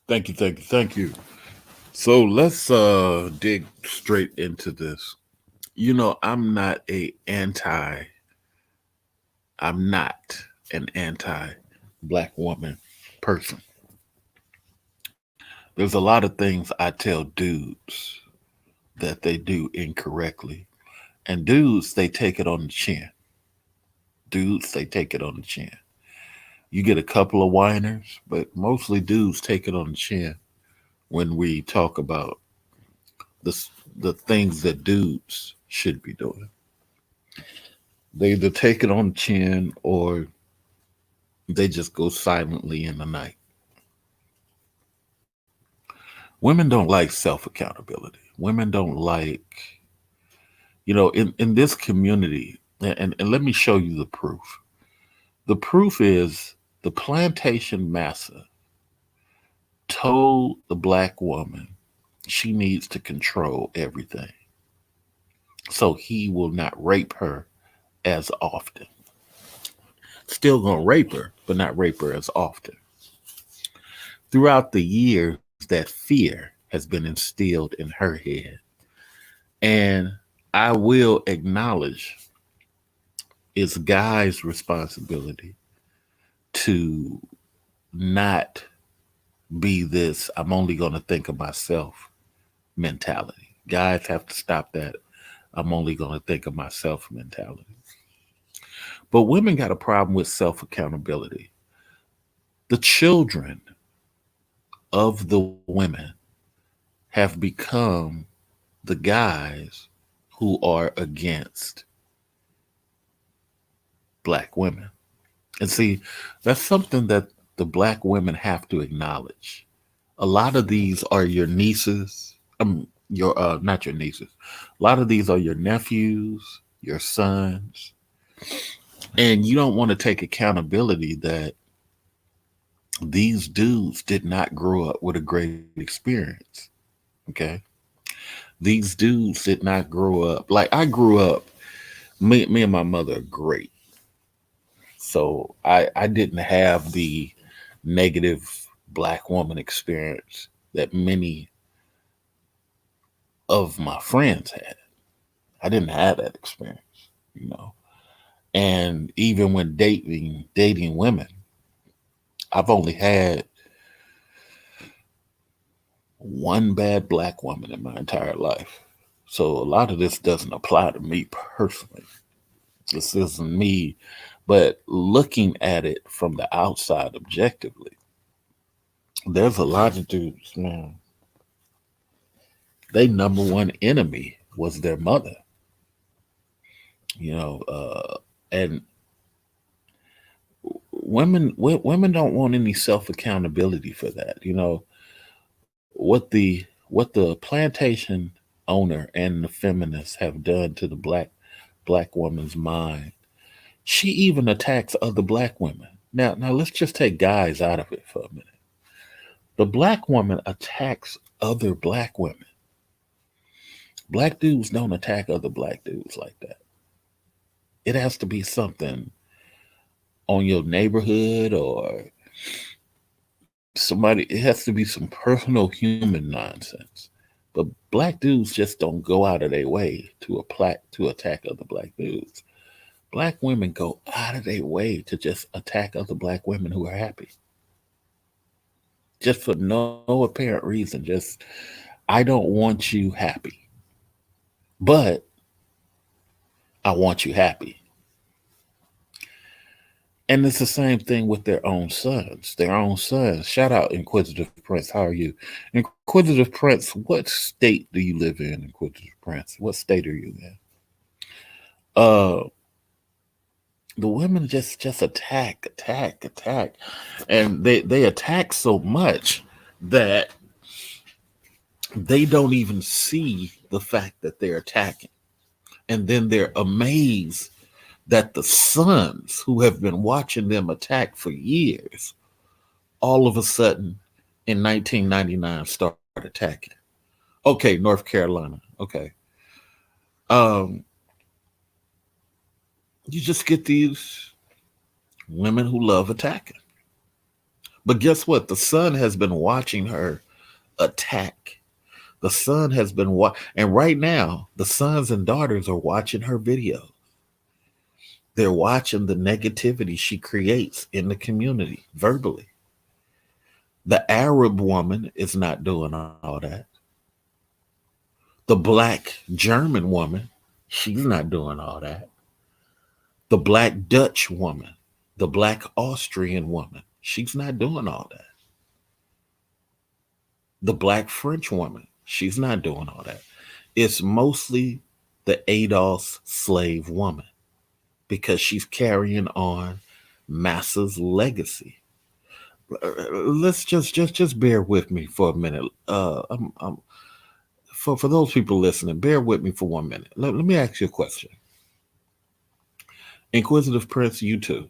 Thank you, thank you, thank you. So let's dig straight into this. I'm not a anti I'm not an anti black woman person. There's a lot of things I tell dudes that they do incorrectly. And dudes, they take it on the chin. Dudes, they take it on the chin. You get a couple of whiners, but mostly dudes take it on the chin when we talk about the things that dudes should be doing. They either take it on the chin or they just go silently in the night. Women don't like self accountability. Women don't like, in this community, and let me show you the proof. The proof is the plantation massa told the black woman she needs to control everything so he will not rape her as often. Still gonna rape her, but not rape her as often. Throughout the years, that fear has been instilled in her head. And I will acknowledge it's Guy's responsibility to not be this, I'm only going to think of myself mentality. Guys have to stop that. I'm only going to think of myself mentality. But women got a problem with self accountability. The children of the women have become the guys who are against black women. And see, that's something that the black women have to acknowledge. A lot of these are your nieces, your not your nieces. A lot of these are your nephews, your sons, and you don't want to take accountability that these dudes did not grow up with a great experience. Okay, these dudes did not grow up like I grew up. Me and my mother are great, so I didn't have the negative black woman experience that many of my friends had. I didn't have that experience, you know. And even when dating women, I've only had one bad black woman in my entire life. So a lot of this doesn't apply to me personally. This isn't me, but looking at it from the outside objectively, there's a lot of dudes, man. They number one enemy was their mother, you know, and women don't want any self accountability for that. What the plantation owner and the feminists have done to the black woman's mind. She even attacks other black women. Now let's just take guys out of it for a minute. The black woman attacks other black women. Black dudes don't attack other black dudes like that. It has to be something on your neighborhood or somebody. It has to be some personal human nonsense. But black dudes just don't go out of their way to attack other black dudes. Black women go out of their way to just attack other black women who are happy, just for no apparent reason. Just, I don't want you happy, but I want you happy. And it's the same thing with their own sons. Their own sons. Shout out Inquisitive Prince. How are you? Inquisitive Prince, what state do you live in, Inquisitive Prince? What state are you in? Uh the women just attack. And they attack so much that they don't even see the fact that they're attacking. And then they're amazed that the sons who have been watching them attack for years all of a sudden in 1999 start attacking. Okay, North Carolina. Okay. Um, you just get these women who love attacking. But guess what? The son has been watching her attack. The son has been and right now the sons and daughters are watching her video. They're watching the negativity she creates in the community verbally. The Arab woman is not doing all that. The black German woman, she's not doing all that. The black Dutch woman, the black Austrian woman, she's not doing all that. The black French woman, she's not doing all that. It's mostly the Adolf's slave woman because she's carrying on Massa's legacy. Let's just bear with me for a minute. For those people listening, bear with me for 1 minute. Let me ask you a question. Inquisitive Prince, you too.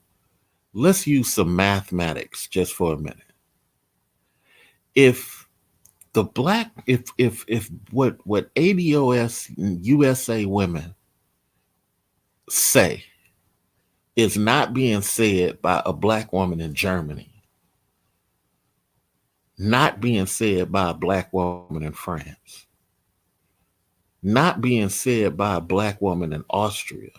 Let's use some mathematics just for a minute. If the black, if what ADOS USA women say is not being said by a black woman in Germany, not being said by a black woman in France, not being said by a black woman in Austria,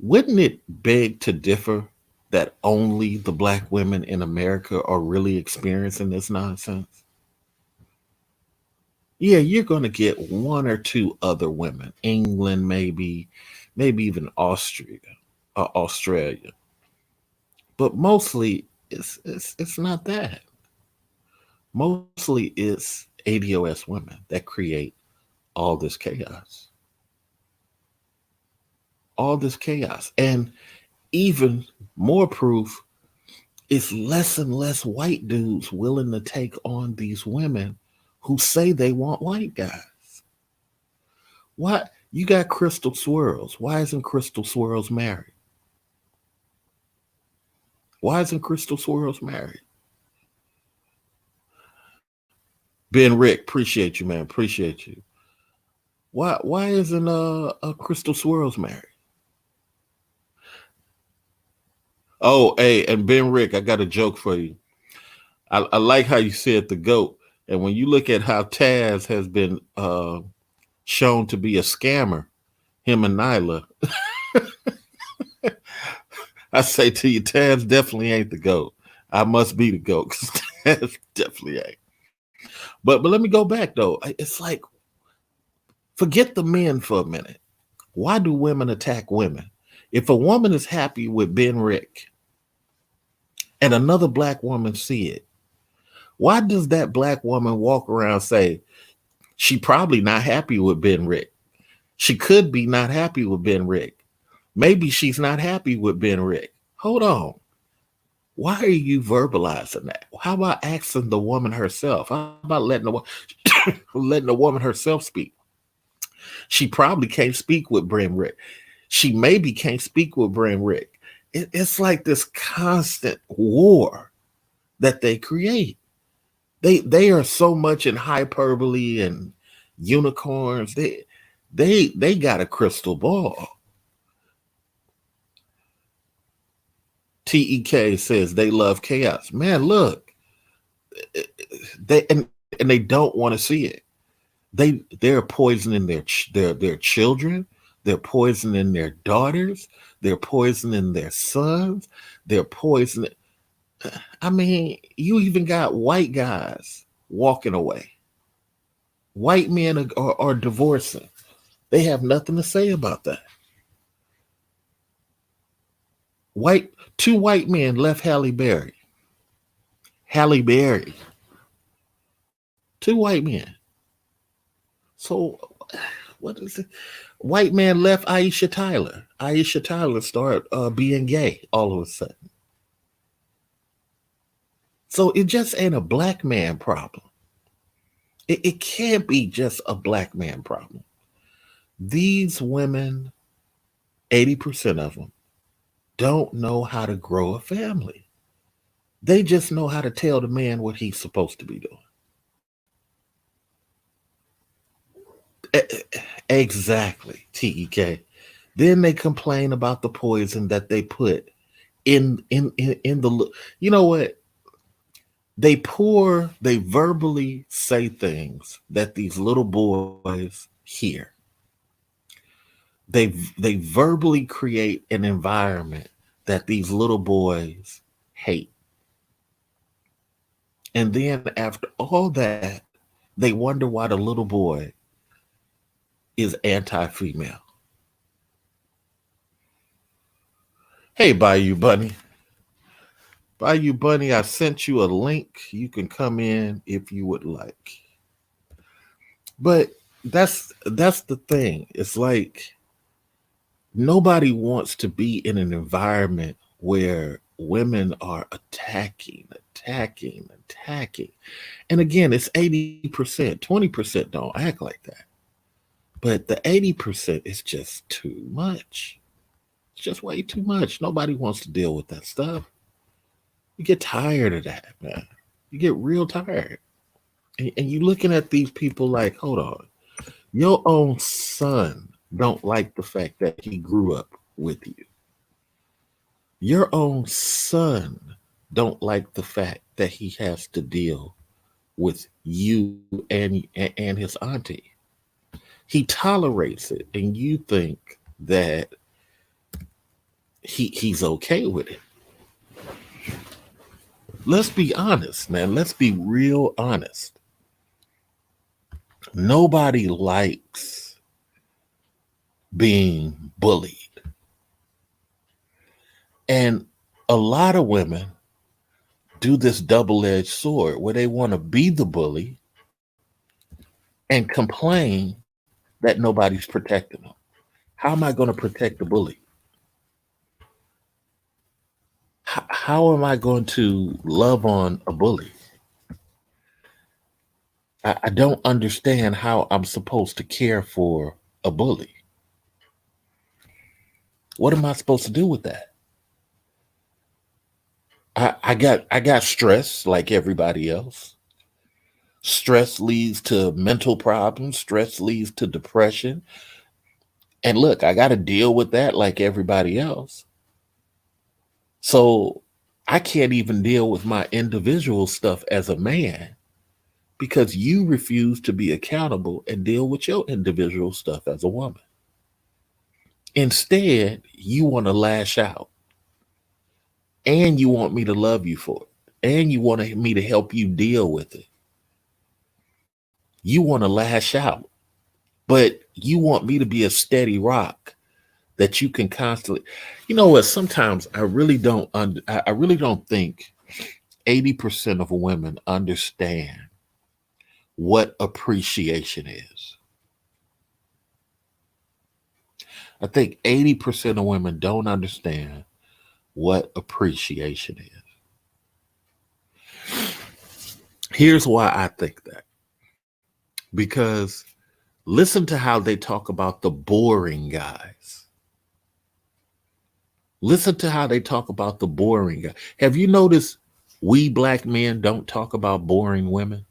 wouldn't it beg to differ that only the black women in America are really experiencing this nonsense? Yeah, you're going to get one or two other women, England, maybe even Austria or Australia, but mostly it's not that. Mostly it's ADOS women that create all this chaos. All this chaos. And even more proof, it's less and less white dudes willing to take on these women who say they want white guys. What? You got Crystal Swirls. Why isn't Crystal Swirls married? Why isn't Crystal Swirls married? Ben Rick, appreciate you, man. Appreciate you. Why isn't Crystal Swirls married? Oh, hey, and Ben Rick, I got a joke for you. I like how you said the GOAT. And when you look at how Taz has been shown to be a scammer, him and Nyla, I say to you, Taz definitely ain't the GOAT. I must be the GOAT because Taz definitely ain't. But let me go back though. It's like, forget the men for a minute. Why do women attack women? If a woman is happy with Ben Rick and another black woman see it, why does that black woman walk around say she probably not happy with Ben Rick? She could be not happy with Ben Rick. Maybe she's not happy with Ben Rick. Hold on. Why are you verbalizing that? How about asking the woman herself? How about letting the woman herself speak? She probably can't speak with Ben Rick. She maybe can't speak with Ben Rick. It's like this constant war that they create. They are so much in hyperbole and unicorns. They got a crystal ball. TEK says they love chaos. Man, look, and they don't want to see it. They're poisoning their children. They're poisoning their daughters. They're poisoning their sons. They're poisoning. I mean, you even got white guys walking away. White men are divorcing. They have nothing to say about that. Two white men left Halle Berry. Halle Berry. Two white men. So what is it? White man left Aisha Tyler. Aisha Tyler started being gay all of a sudden. So it just ain't a black man problem. It can't be just a black man problem. These women, 80% of them, don't know how to grow a family. They just know how to tell the man what he's supposed to be doing. Exactly, TEK. Then they complain about the poison that they put in the, you know what, they verbally say things that these little boys hear. They verbally create an environment that these little boys hate. And then after all that, they wonder why the little boy is anti-female. Hey, Bayou Bunny. Bayou Bunny, I sent you a link. You can come in if you would like. But that's the thing. It's like nobody wants to be in an environment where women are attacking. And again, it's 80%. 20% don't act like that. But the 80% is just too much. It's just way too much. Nobody wants to deal with that stuff. You get tired of that, man. You get real tired. And you looking at these people like, hold on. Your own son don't like the fact that he grew up with you. Your own son don't like the fact that he has to deal with you and his auntie. He tolerates it, and you think that he's okay with it. Let's be honest, man. Let's be real honest. Nobody likes being bullied. And a lot of women do this double edged sword where they want to be the bully and complain that nobody's protecting them. How am I going to protect the bully? How am I going to love on a bully? I don't understand how I'm supposed to care for a bully. What am I supposed to do with that? I got stress like everybody else. Stress leads to mental problems. Stress leads to depression. And look, I got to deal with that like everybody else. So I can't even deal with my individual stuff as a man because you refuse to be accountable and deal with your individual stuff as a woman. Instead, you want to lash out and you want me to love you for it and you want me to help you deal with it. You want to lash out, but you want me to be a steady rock that you can constantly. You know what? Sometimes I really don't. I really don't think 80% of women understand what appreciation is. I think 80% of women don't understand what appreciation is. Here's why I think that. Because listen to how they talk about the boring guys. Listen to how they talk about the boring guy. Have you noticed we black men don't talk about boring women?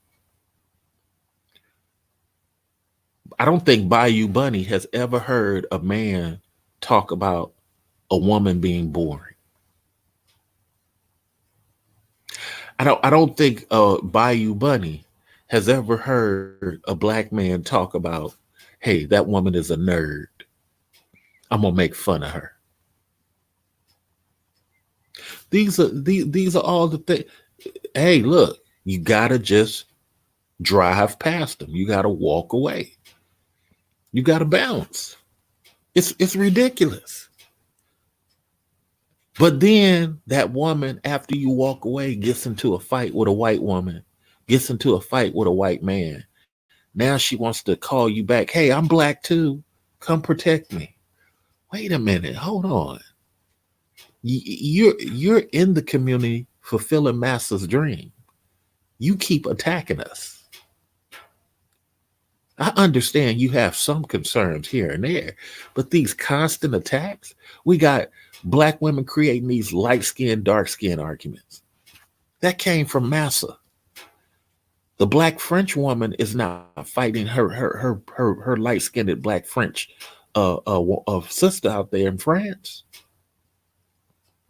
I don't think Bayou Bunny has ever heard a man talk about a woman being boring. I don't think Bayou Bunny has ever heard a black man talk about, hey, that woman is a nerd. I'm gonna make fun of her. These are all the things. Hey, look, you gotta just drive past them. You gotta walk away. You gotta bounce. It's ridiculous. But then that woman, after you walk away, gets into a fight with a white woman, gets into a fight with a white man. Now she wants to call you back. Hey, I'm black too. Come protect me. Wait a minute. Hold on. You're in the community fulfilling Master's dream. You keep attacking us. I understand you have some concerns here and there, but these constant attacks, we got black women creating these light skin, dark skin arguments. That came from Massa. The black French woman is not fighting her light skinned black French sister out there in France.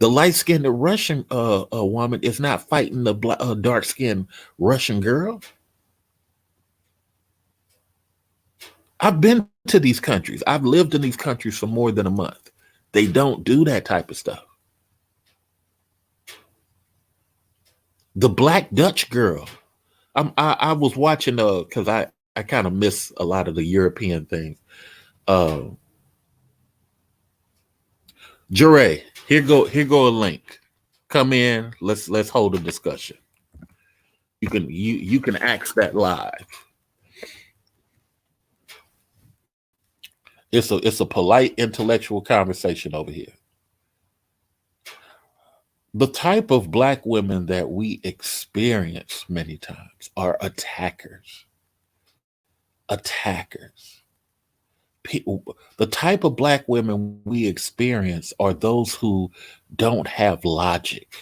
The light-skinned Russian woman is not fighting the dark-skinned Russian girl. I've been to these countries. I've lived in these countries for more than a month. They don't do that type of stuff. The Black Dutch girl. I was watching because I kind of miss a lot of the European things. Uh Jure, here go a link. Come in, let's hold a discussion. You can ask that live. It's a polite intellectual conversation over here. The type of black women that we experience many times are attackers. Attackers. The type of black women we experience are those who don't have logic.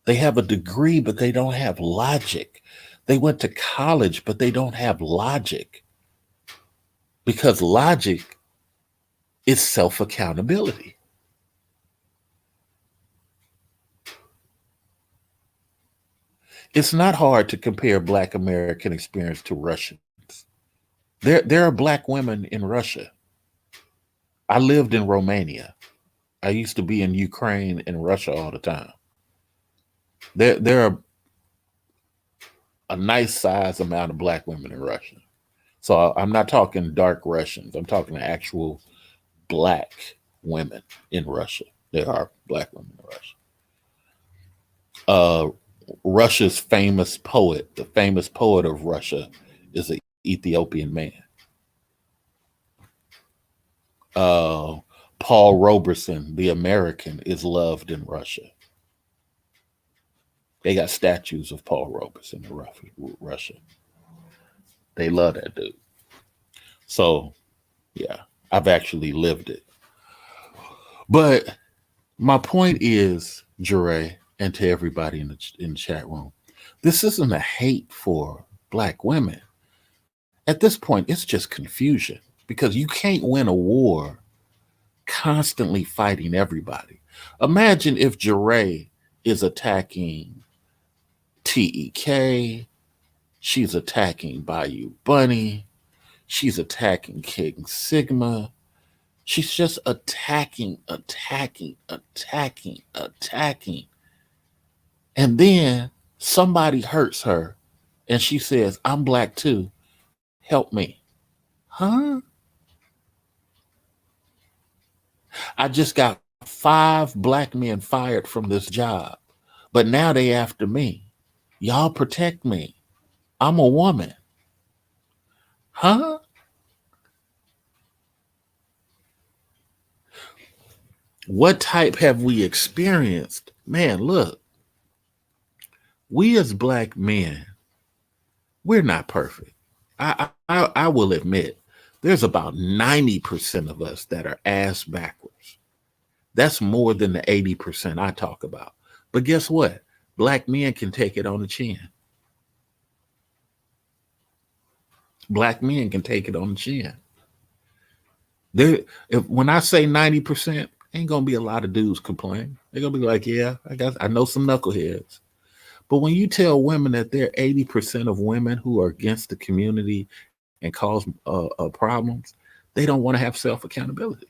They have a degree, but they don't have logic. They went to college, but they don't have logic. Because logic is self accountability. It's not hard to compare Black American experience to Russians. There are Black women in Russia. I lived in Romania. I used to be in Ukraine and Russia all the time. There are a nice size amount of Black women in Russia. So I'm not talking dark Russians. I'm talking actual Black women in Russia. There are Black women in Russia. Russia's famous poet, the famous poet of Russia, is an Ethiopian man. Paul Robeson, the American, is loved in Russia. They got statues of Paul Robeson in Russia. They love that dude. So, yeah, I've actually lived it. But my point is, Jure, and to everybody in the chat room, this isn't a hate for Black women. At this point, it's just confusion because you can't win a war constantly fighting everybody. Imagine if Jure is attacking TEK, she's attacking Bayou Bunny, she's attacking King Sigma. She's just attacking. And then somebody hurts her and she says, I'm Black too. Help me. Huh? I just got 5 Black men fired from this job, but now they after me. Y'all protect me. I'm a woman. Huh? What type have we experienced? Man, look, we as Black men, we're not perfect. I will admit, there's about 90% of us that are ass backwards. That's more than the 80% I talk about. But guess what? Black men can take it on the chin. Black men can take it on the chin. When I say 90%, ain't gonna be a lot of dudes complain. They're gonna be like, yeah, I know some knuckleheads. But when you tell women that they're 80% of women who are against the community and cause problems, they don't want to have self accountability.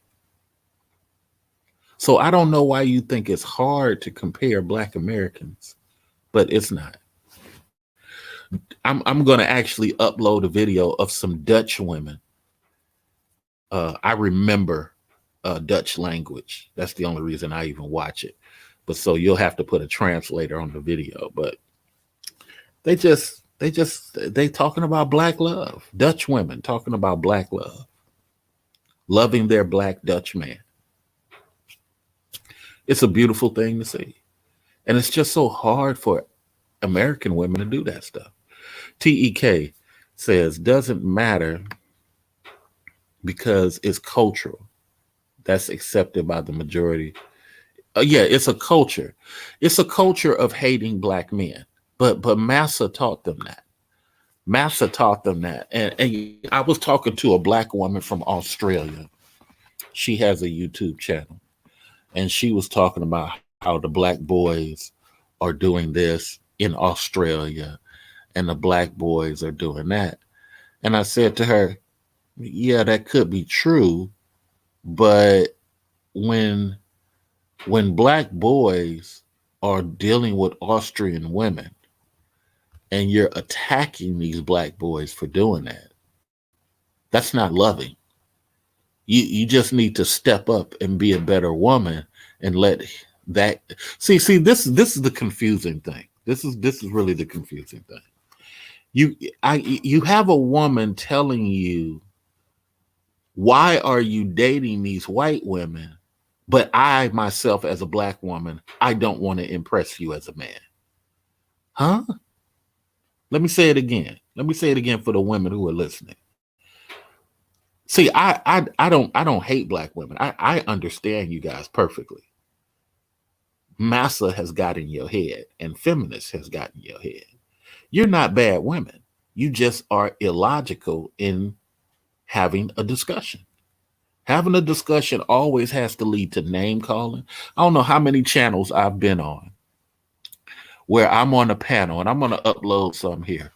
So I don't know why you think it's hard to compare Black Americans, but it's not. I'm going to actually upload a video of some Dutch women. I remember Dutch language. That's the only reason I even watch it. But so you'll have to put a translator on the video. But they talking about Black love. Dutch women talking about Black love, loving their Black Dutch man. It's a beautiful thing to see. And it's just so hard for American women to do that stuff. TEK says, doesn't matter because it's cultural. That's accepted by the majority. Yeah, it's a culture. It's a culture of hating Black men. But Massa taught them that. Massa taught them that. And I was talking to a Black woman from Australia. She has a YouTube channel. and she was talking about how the black boys are doing this in Australia and the black boys are doing that. And I said to her, yeah, that could be true, but when black boys are dealing with Austrian women and you're attacking these black boys for doing that, that's not loving. You just need to step up and be a better woman and let that see this is the confusing thing. This is really the confusing thing. You have a woman telling you, why are you dating these white women, but I myself as a black woman, I don't want to impress you as a man. Huh? Let me say it again. Let me say it again for the women who are listening. See, I don't hate black women. I understand you guys perfectly. Massa has got in your head and feminist has gotten in your head. You're not bad women. You just are illogical in having a discussion. Having a discussion always has to lead to name calling. I don't know how many channels I've been on where I'm on a panel and I'm going to upload some here.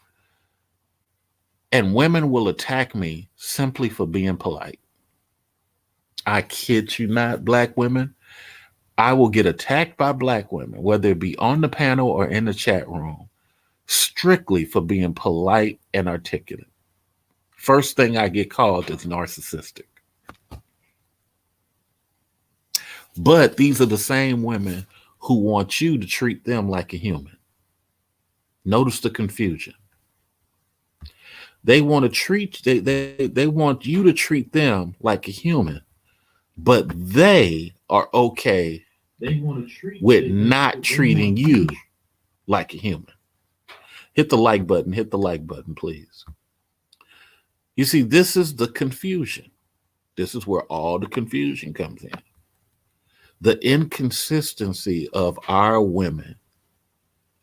And women will attack me simply for being polite. I kid you not, black women. I will get attacked by black women, whether it be on the panel or in the chat room, strictly for being polite and articulate. First thing I get called is narcissistic. But these are the same women who want you to treat them like a human. Notice the confusion. They want to treat they want you to treat them like a human, but they are okay with not treating you like a human. Hit the like button, please. You see, this is the confusion. This is where all the confusion comes in. The inconsistency of our women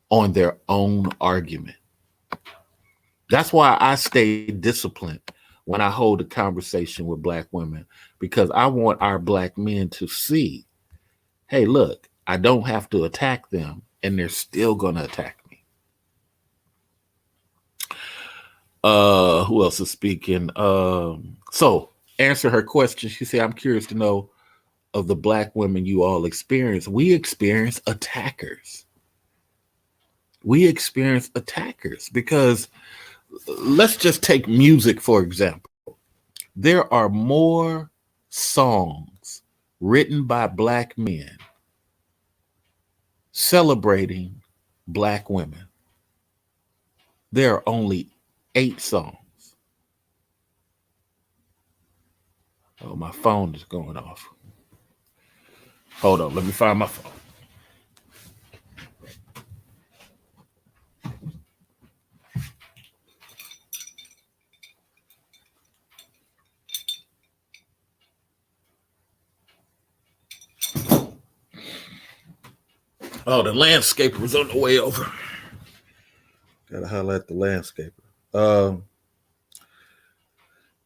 on their own argument. That's why I stay disciplined when I hold a conversation with black women, because I want our black men to see, hey, look, I don't have to attack them and they're still going to attack me. Who else is speaking? So answer her question. She said, I'm curious to know, of the black women you all experience, we experience attackers. We experience attackers because let's just take music, for example. There are more songs written by black men celebrating black women. There are only 8 songs. Oh, my phone is going off. Hold on, let me find my phone. Oh, the landscaper was on the way over. Gotta holler at the landscaper.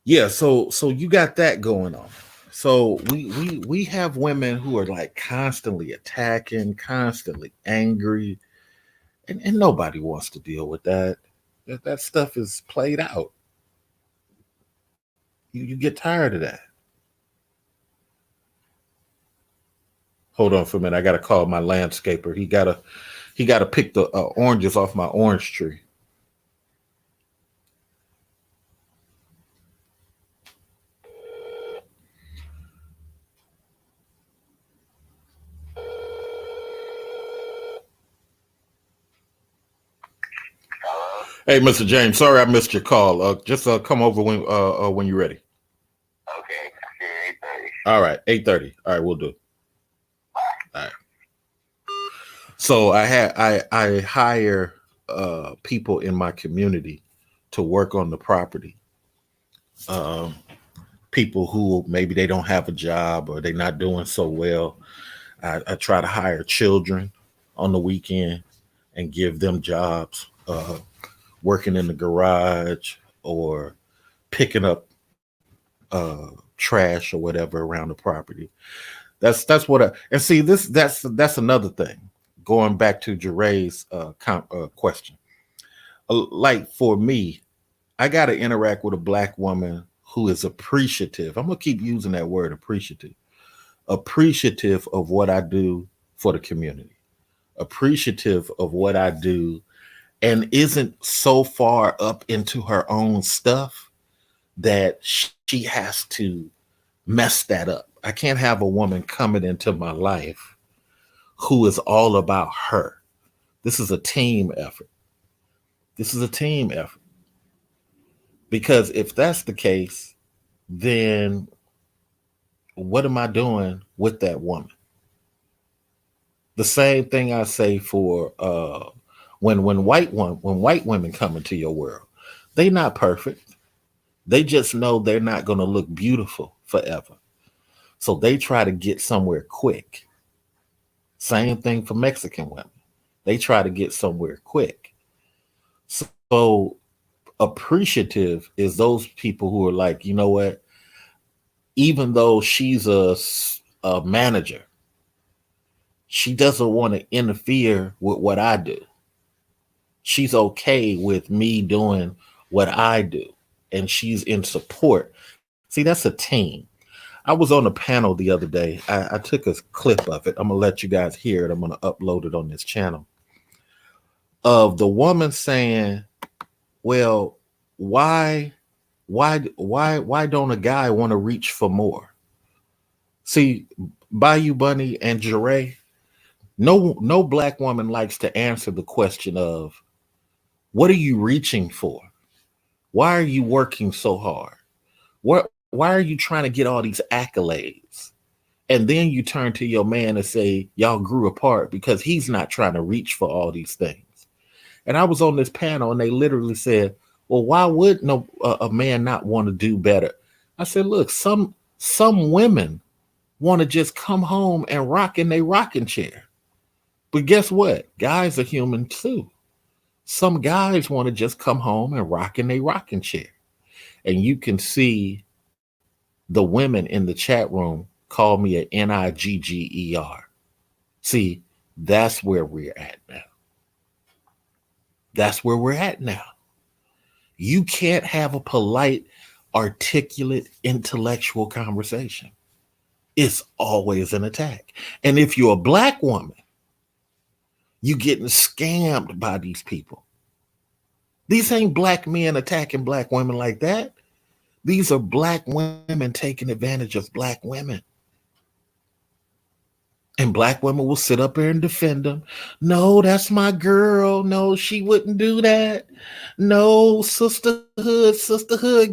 Yeah, so you got that going on. So we have women who are like constantly attacking, constantly angry, and nobody wants to deal with that. That stuff is played out. You get tired of that. Hold on for a minute. I gotta call my landscaper. He gotta pick the oranges off my orange tree. Hey, Mr. James, sorry I missed your call. Just come over when you're ready. Okay, 8:30. All right, 8:30. All right, we'll do. All right. So I hire people in my community to work on the property. People who maybe they don't have a job or they're not doing so well. I try to hire children on the weekend and give them jobs, working in the garage or picking up trash or whatever around the property. That's what I, and see this that's another thing. Going back to Jeray's question, like for me, I got to interact with a black woman who is appreciative. I'm gonna keep using that word, appreciative of what I do for the community, appreciative of what I do, and isn't so far up into her own stuff that she has to mess that up. I can't have a woman coming into my life who is all about her. This is a team effort. This is a team effort. Because if that's the case, then what am I doing with that woman? The same thing I say for when white women come into your world, they not perfect. They just know they're not going to look beautiful forever. So they try to get somewhere quick. Same thing for Mexican women. They try to get somewhere quick. So appreciative is those people who are like, you know what? Even though she's a manager, she doesn't want to interfere with what I do. She's okay with me doing what I do, and she's in support. See, that's a team. I was on a panel the other day. I took a clip of it. I'm gonna let you guys hear it. I'm gonna upload it on this channel of the woman saying, "Well, why, why don't a guy want to reach for more?" See, Bayou Bunny and Jeray, no black woman likes to answer the question of what are you reaching for? Why are you working so hard? Why are you trying to get all these accolades? And then you turn to your man and say, y'all grew apart because he's not trying to reach for all these things. And I was on this panel and they literally said, well, why would no a man not want to do better? I said, look, some women want to just come home and rock in their rocking chair. But guess what? Guys are human too. Some guys want to just come home and rock in their rocking chair. And you can see the women in the chat room call me a Nigger. See, that's where we're at now. That's where we're at now. You can't have a polite, articulate, intellectual conversation. It's always an attack. And if you're a black woman, you getting scammed by these people. These ain't black men attacking black women like that. These are black women taking advantage of black women. And black women will sit up there and defend them. No, that's my girl. No, she wouldn't do that. No, sisterhood,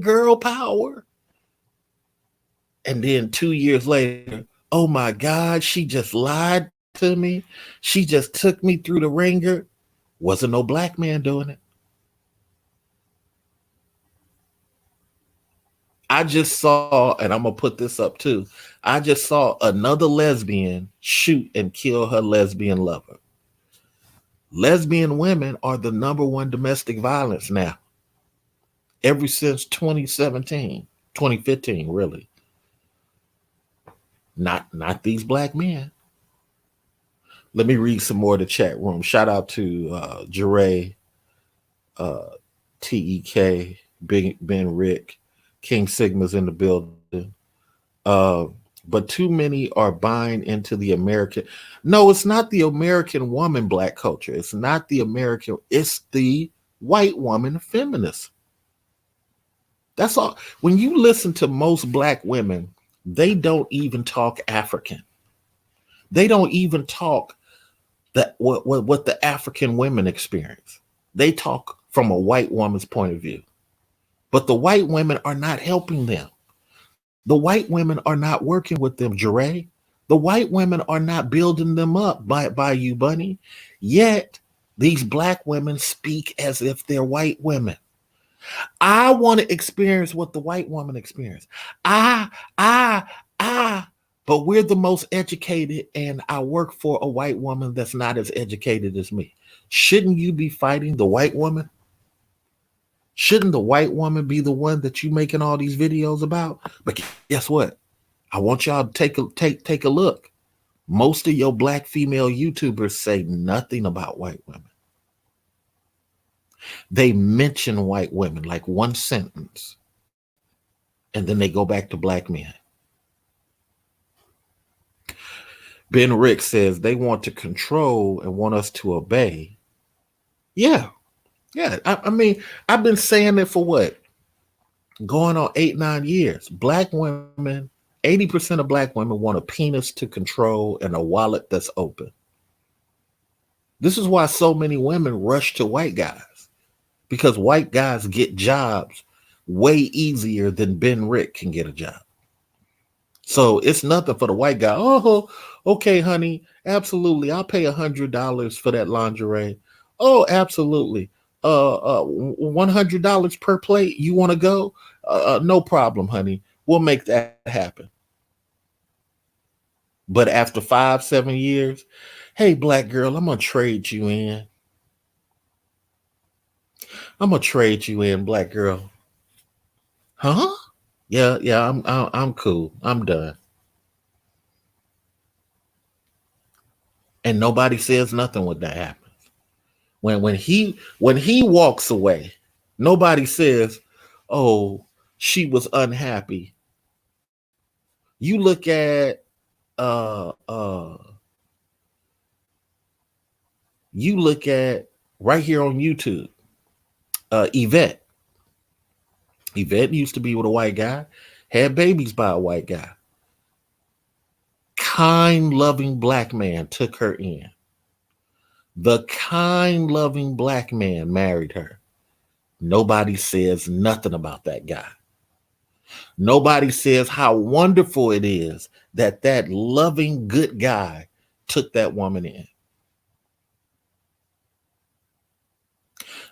girl power. And then 2 years later, oh my God, she just lied to me. She just took me through the ringer. Wasn't no black man doing it. I just saw, and I'm gonna put this up too. I just saw another lesbian shoot and kill her lesbian lover. Lesbian women are the number one domestic violence now, ever since 2017, 2015, really. Not these black men. Let me read some more of the chat room. Shout out to Jeray, uh, TEK, Ben Rick, King Sigma's in the building. Uh, but too many are buying into the American. No, it's not the American woman black culture. It's not the American. It's the white woman feminist. That's all. When you listen to most black women, they don't even talk African. They don't even talk that what the African women experience. They talk from a white woman's point of view. But the white women are not helping them. The white women are not working with them, Jeray. The white women are not building them up by you, Bunny. Yet these black women speak as if they're white women. I want to experience what the white woman experienced. I, I, I. But we're the most educated, and I work for a white woman that's not as educated as me. Shouldn't you be fighting the white woman? Shouldn't the white woman be the one that you making all these videos about? But guess what? I want y'all to take a look. Most of your black female YouTubers say nothing about white women. They mention white women like one sentence, and then they go back to black men. Ben Rick says they want to control and want us to obey. Yeah, yeah. I mean, I've been saying it for what? Going on 8, 9 years. Black women, 80% of black women want a penis to control and a wallet that's open. This is why so many women rush to white guys, because white guys get jobs way easier than Ben Rick can get a job. So it's nothing for the white guy. Oh, okay, honey, absolutely. I'll pay $100 for that lingerie. Oh, absolutely. $100 per plate. You want to go? No problem, honey. We'll make that happen. But after 5, 7 years, hey, black girl, I'm gonna trade you in. I'm gonna trade you in, black girl. Huh? Yeah, yeah. I'm cool. I'm done. And nobody says nothing when that happens. When he walks away, nobody says, "Oh, she was unhappy." You look at uh uh you look at right here on YouTube, Yvette. Yvette used to be with a white guy, had babies by a white guy. Kind, loving black man took her in. The kind, loving black man married her. Nobody says nothing about that guy. Nobody says how wonderful it is that that loving, good guy took that woman in.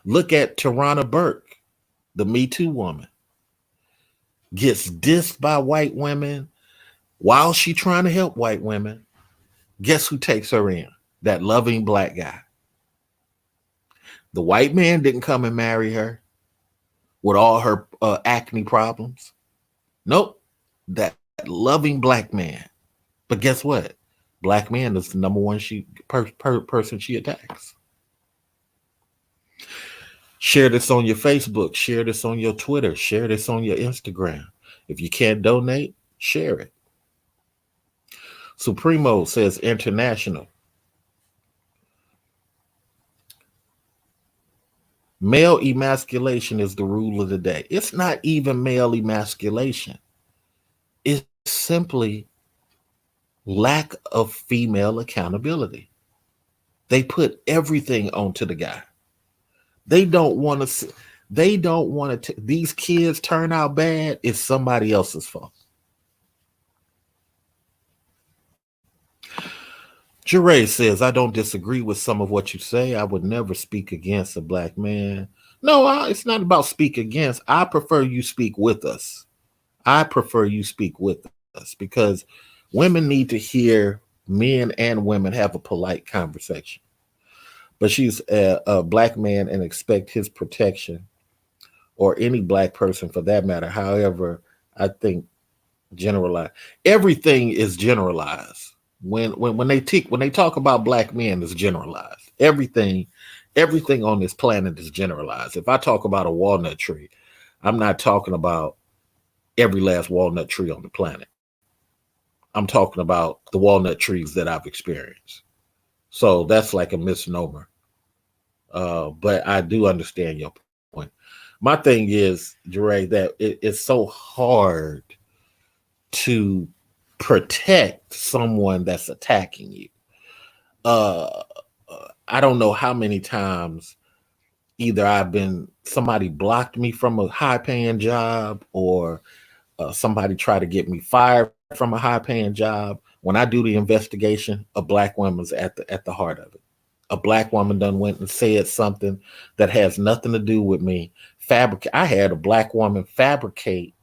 Look at Tarana Burke, the Me Too woman, gets dissed by white women while she trying to help white women. Guess who takes her in? That loving black guy. The white man didn't come and marry her with all her acne problems. Nope. That loving black man. But guess what? Black man is the number one person she attacks. Share this on your Facebook. Share this on your Twitter. Share this on your Instagram. If you can't donate, share it. Supremo says international. Male emasculation is the rule of the day. It's not even male emasculation. It's simply lack of female accountability. They put everything onto the guy. They don't want to see, they don't want to these kids turn out bad, it's somebody else's fault. Jure says, I don't disagree with some of what you say. I would never speak against a black man. No, it's not about speak against. I prefer you speak with us. I prefer you speak with us because women need to hear men and women have a polite conversation. But she's a black man and expect his protection, or any black person for that matter. However, I think generalize everything is generalized. When they talk about black men, it's generalized. Everything on this planet is generalized. If I talk about a walnut tree, I'm not talking about every last walnut tree on the planet. I'm talking about the walnut trees that I've experienced. So that's like a misnomer. But I do understand your point. My thing is, Jure, that it's so hard to protect someone that's attacking you. Uh, I don't know how many times either I've been somebody blocked me from a high paying job, or somebody tried to get me fired from a high paying job. When I do the investigation, a black woman's at the heart of it. A black woman done went and said something that has nothing to do with me. Fabricate. I had a black woman fabricate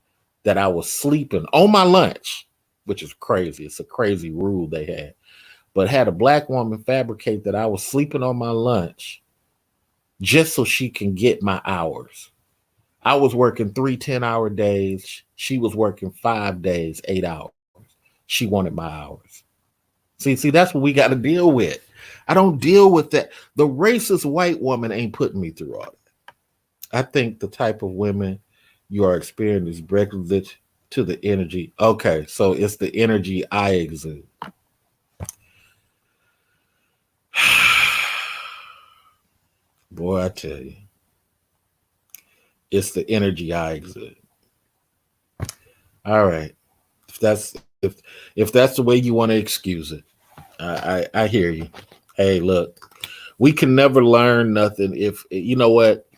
that I was sleeping on my lunch, which is crazy. It's a crazy rule they had. But had a black woman fabricate that I was sleeping on my lunch just so she can get my hours. I was working 3 10-hour days. She was working 5 days, 8 hours. She wanted my hours. See, that's what we got to deal with. I don't deal with that. The racist white woman ain't putting me through all that. I think the type of women you are experiencing is requisite to the energy. Okay, so it's the energy I exude. Boy, I tell you, it's the energy I exude. All right, if that's if that's the way you want to excuse it, I hear you. Hey, look, we can never learn nothing if you know what.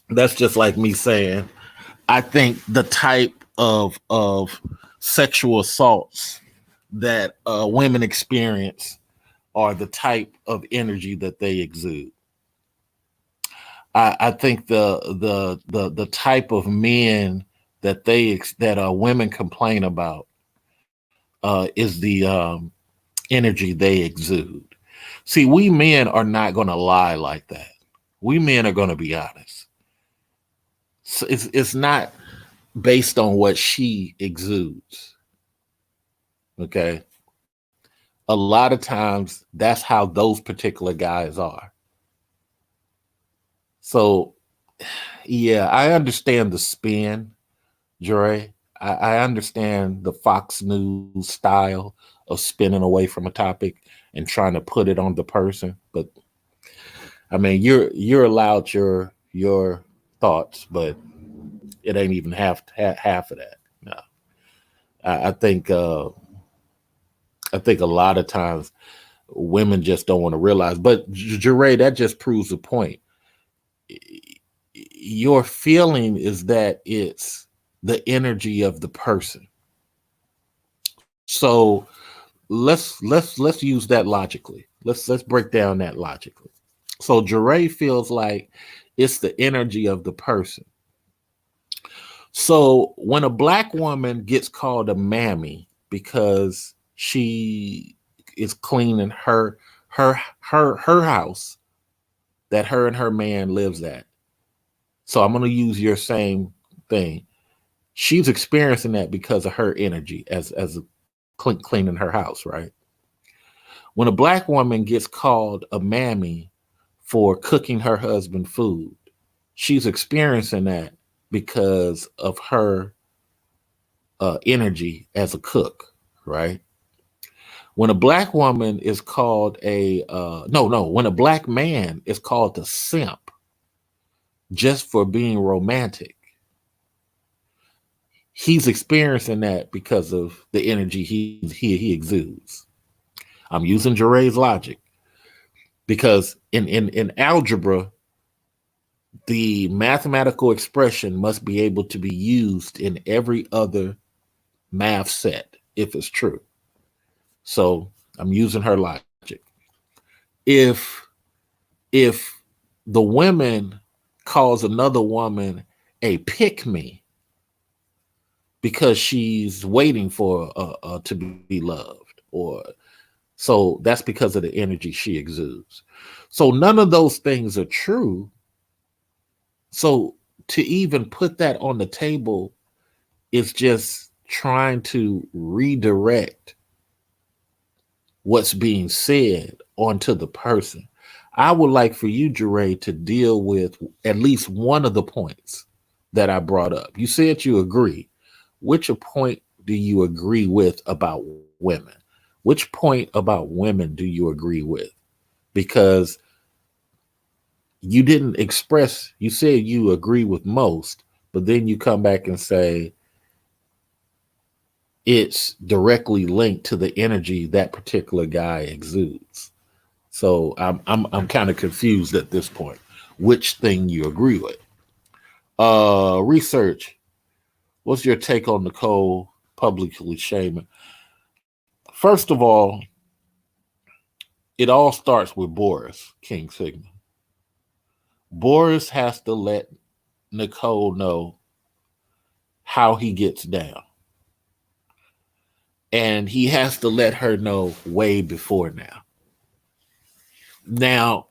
That's just like me saying I think the type of sexual assaults that women experience are the type of energy that they exude. I think the type of men that that women complain about is the energy they exude. See, we men are not going to lie like that. We men are going to be honest. So it's not based on what she exudes. Okay, a lot of times that's how those particular guys are. So yeah, I understand the spin, Dre. I understand the Fox News style of spinning away from a topic and trying to put it on the person. But I mean, you're allowed your thoughts, but it ain't even half of that. No, I think I think a lot of times women just don't want to realize. But Jure, that just proves the point. Your feeling is that it's the energy of the person. So let's use that logically. Let's break down that logically. So Jure feels like it's the energy of the person. So when a black woman gets called a mammy because she is cleaning her house that her and her man lives at. So I'm going to use your same thing. She's experiencing that because of her energy as cleaning her house, right? When a black woman gets called a mammy for cooking her husband food, she's experiencing that because of her energy as a cook, right? When a black woman is called a no, when a black man is called a simp just for being romantic, he's experiencing that because of the energy he exudes. I'm using Jure's logic because in algebra, the mathematical expression must be able to be used in every other math set if it's true. So I'm using her logic. If if the woman calls another woman a pick me because she's waiting for to be loved, or so that's because of the energy she exudes. So none of those things are true. So to even put that on the table is just trying to redirect what's being said onto the person. I would like for you, Jure, to deal with at least one of the points that I brought up. You said you agree. Which point do you agree with about women? Which point about women do you agree with? Because you didn't express, you said you agree with most, but then you come back and say it's directly linked to the energy that particular guy exudes. So I'm kind of confused at this point. Which thing you agree with? Research. What's your take on Nicole publicly shaming? First of all, it all starts with Boris King Sigma. Boris has to let Nicole know how he gets down, and he has to let her know way before now. Now,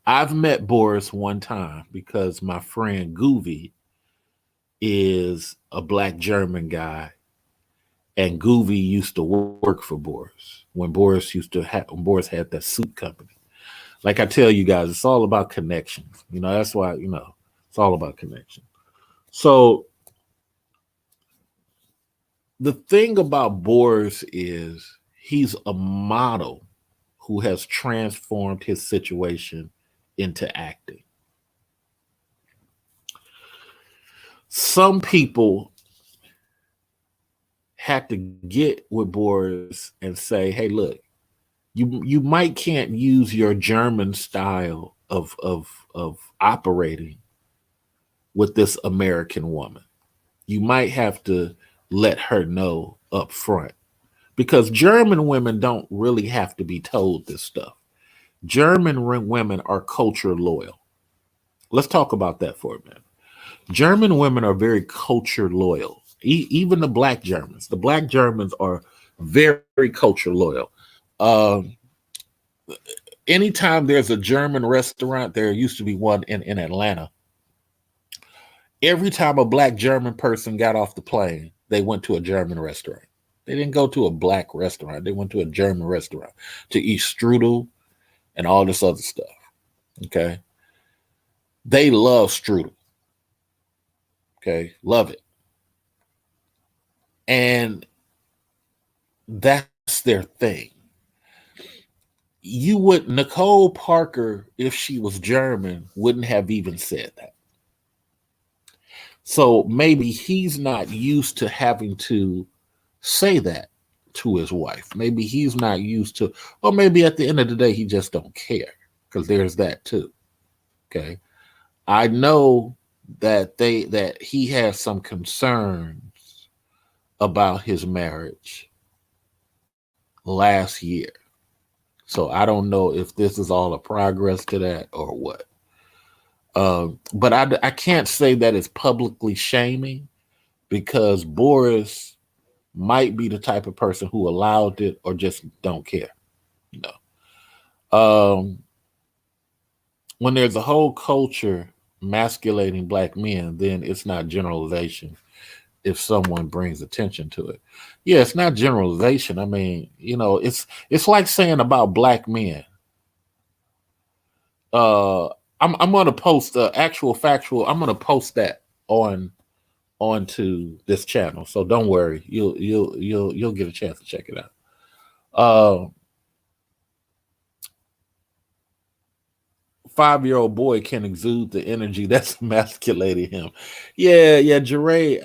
I've met Boris one time because my friend Goovy is a black German guy, and Goovy used to work for Boris when Boris had that soup company. Like I tell you guys, it's all about connections. That's why it's all about connection. So the thing about Boris is he's a model who has transformed his situation into acting. Some people had to get with Boris and say, "Hey, look, you might can't use your German style of operating with this American woman. You might have to let her know up front because German women don't really have to be told this stuff. German women are culture loyal. Let's talk about that for a minute. German women are very culture loyal. Even the black Germans. The black Germans are very culture loyal. Um, Anytime there's a German restaurant, there used to be one in Atlanta. Every time a black German person got off the plane, they went to a German restaurant. They didn't go to a black restaurant. They went to a German restaurant to eat strudel and all this other stuff. Okay. They love strudel. Okay. Love it. And that's their thing. Nicole Parker, if she was German, wouldn't have even said that. So maybe he's not used to having to say that to his wife. Maybe he's not used to, or maybe at the end of the day, he just don't care because there's that too. Okay. I know that he has some concerns about his marriage last year. So I don't know if this is all a progress to that or what. But I can't say that it's publicly shaming because Boris might be the type of person who allowed it or just don't care. You when there's a whole culture masculating black men, then it's not generalization if someone brings attention to it. Yeah, it's not generalization. I mean, it's like saying about black men. Uh, I'm gonna post the actual factual. I'm gonna post that on onto this channel. So don't worry, you'll get a chance to check it out. Uh, 5-year-old boy can exude the energy that's emasculating him. Yeah, yeah, Jeray,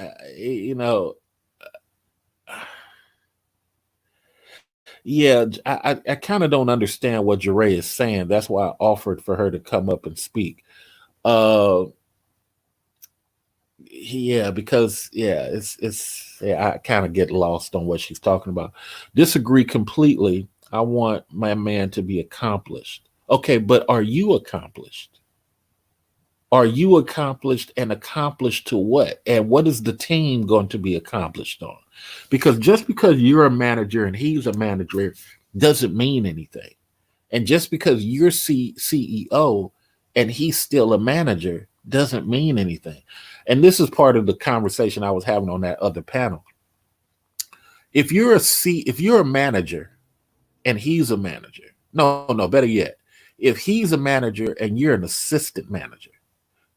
yeah, I kind of don't understand what Jeray is saying. That's why I offered for her to come up and speak. Uh, yeah, because it's yeah, I kind of get lost on what she's talking about. Disagree completely. I want my man to be accomplished. Okay, but are you accomplished? Are you accomplished and accomplished to what? And what is the team going to be accomplished on? Because just because you're a manager and he's a manager doesn't mean anything. And just because you're CEO and he's still a manager doesn't mean anything. And this is part of the conversation I was having on that other panel. If you're a manager and he's a manager, no, better yet, if he's a manager and you're an assistant manager,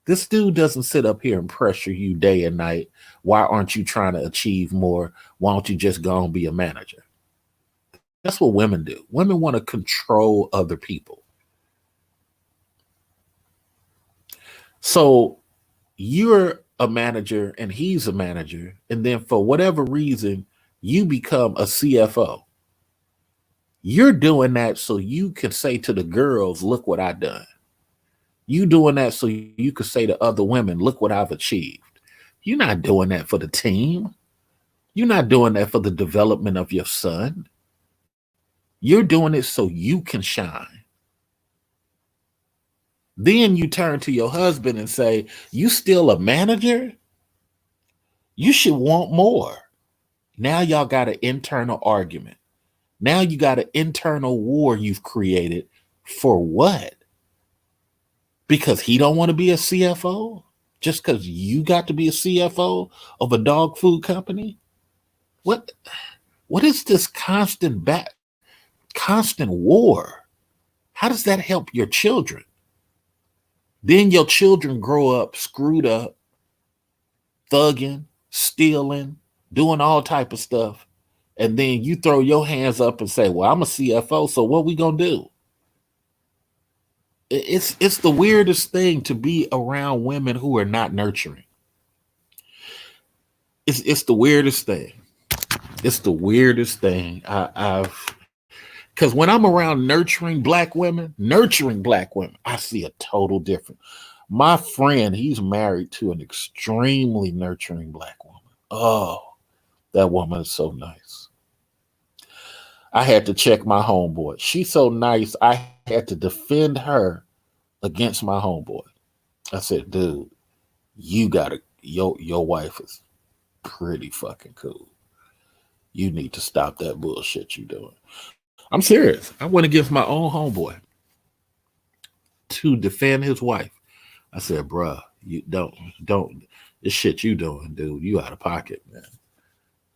this dude doesn't sit up here and pressure you day and night. Why aren't you trying to achieve more? Why don't you just go and be a manager? That's what women do. Women want to control other people. So you're a manager and he's a manager, and then for whatever reason, you become a CFO. You're doing that so you can say to the girls, look what I done. You doing that so you could say to other women, look what I've achieved. You're not doing that for the team. You're not doing that for the development of your son. You're doing it so you can shine. Then you turn to your husband and say, you still a manager? You should want more. Now y'all got an internal argument. Now you got an internal war you've created for what? Because he don't want to be a CFO? Just because you got to be a CFO of a dog food company? What what is this constant war? How does that help your children? Then your children grow up screwed up, thugging, stealing, doing all type of stuff. And then you throw your hands up and say, "Well, I'm a CFO, so what we gonna do?" It's the weirdest thing to be around women who are not nurturing. It's the weirdest thing. It's the weirdest thing I've because when I'm around nurturing black women, I see a total difference. My friend, he's married to an extremely nurturing black woman. Oh, that woman is so nice. I had to check my homeboy. She's so nice. I had to defend her against my homeboy. I said, dude, you gotta your wife is pretty fucking cool. You need to stop that bullshit you doing. I'm serious. I went against my own homeboy to defend his wife. I said, bruh, you don't this shit you doing, dude. You out of pocket, man.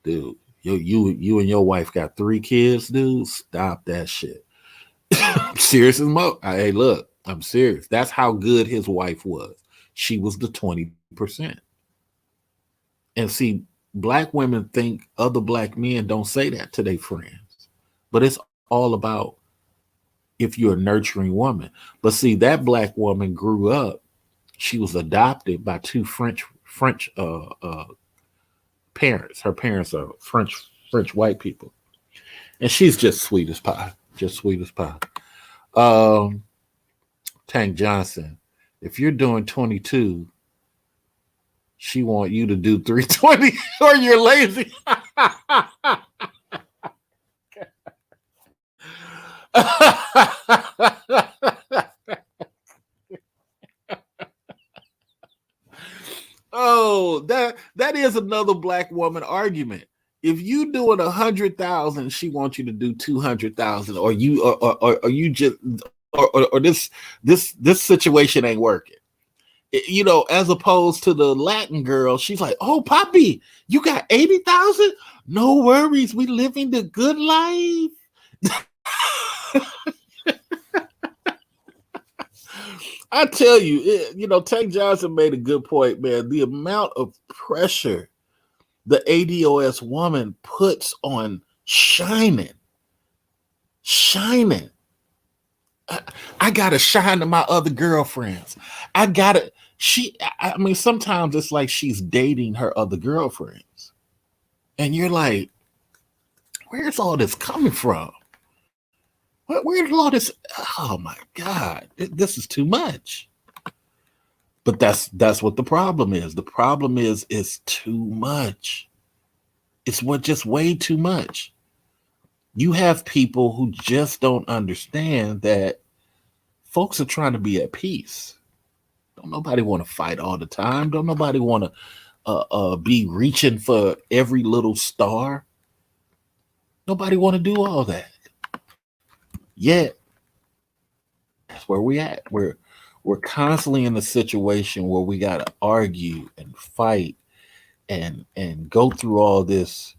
Dude. You and your wife got 3 kids, dude. Stop that shit. I'm serious as mo. Hey, look, I'm serious. That's how good his wife was. She was the 20%. And see, black women think other black men don't say that to their friends. But it's all about if you're a nurturing woman. But see, that black woman grew up. She was adopted by two French parents. Her parents are French white people, and she's just sweet as pie. Just sweet as pie. Um, Tank Johnson. If you're doing 22, she want you to do 320, or you're lazy. Oh, that is another black woman argument. If you doing 100,000, she wants you to do 200,000, or you just or this situation ain't working. As opposed to the Latin girl, she's like, "Oh, Poppy, you got 80,000? No worries, we living the good life." I tell you, Tank Johnson made a good point, man. The amount of pressure the ADOS woman puts on shining. I gotta shine to my other girlfriends. I gotta. I mean, sometimes it's like she's dating her other girlfriends, and you're like, "Where's all this coming from? Where's all this? Oh my god, this is too much." But that's what the problem is. The problem is it's too much. It's what just way too much. You have people who just don't understand that folks are trying to be at peace. Don't nobody want to fight all the time. Don't nobody want to be reaching for every little star. Nobody want to do all that. Yet that's where we at. We're constantly in a situation where we got to argue and fight and go through all this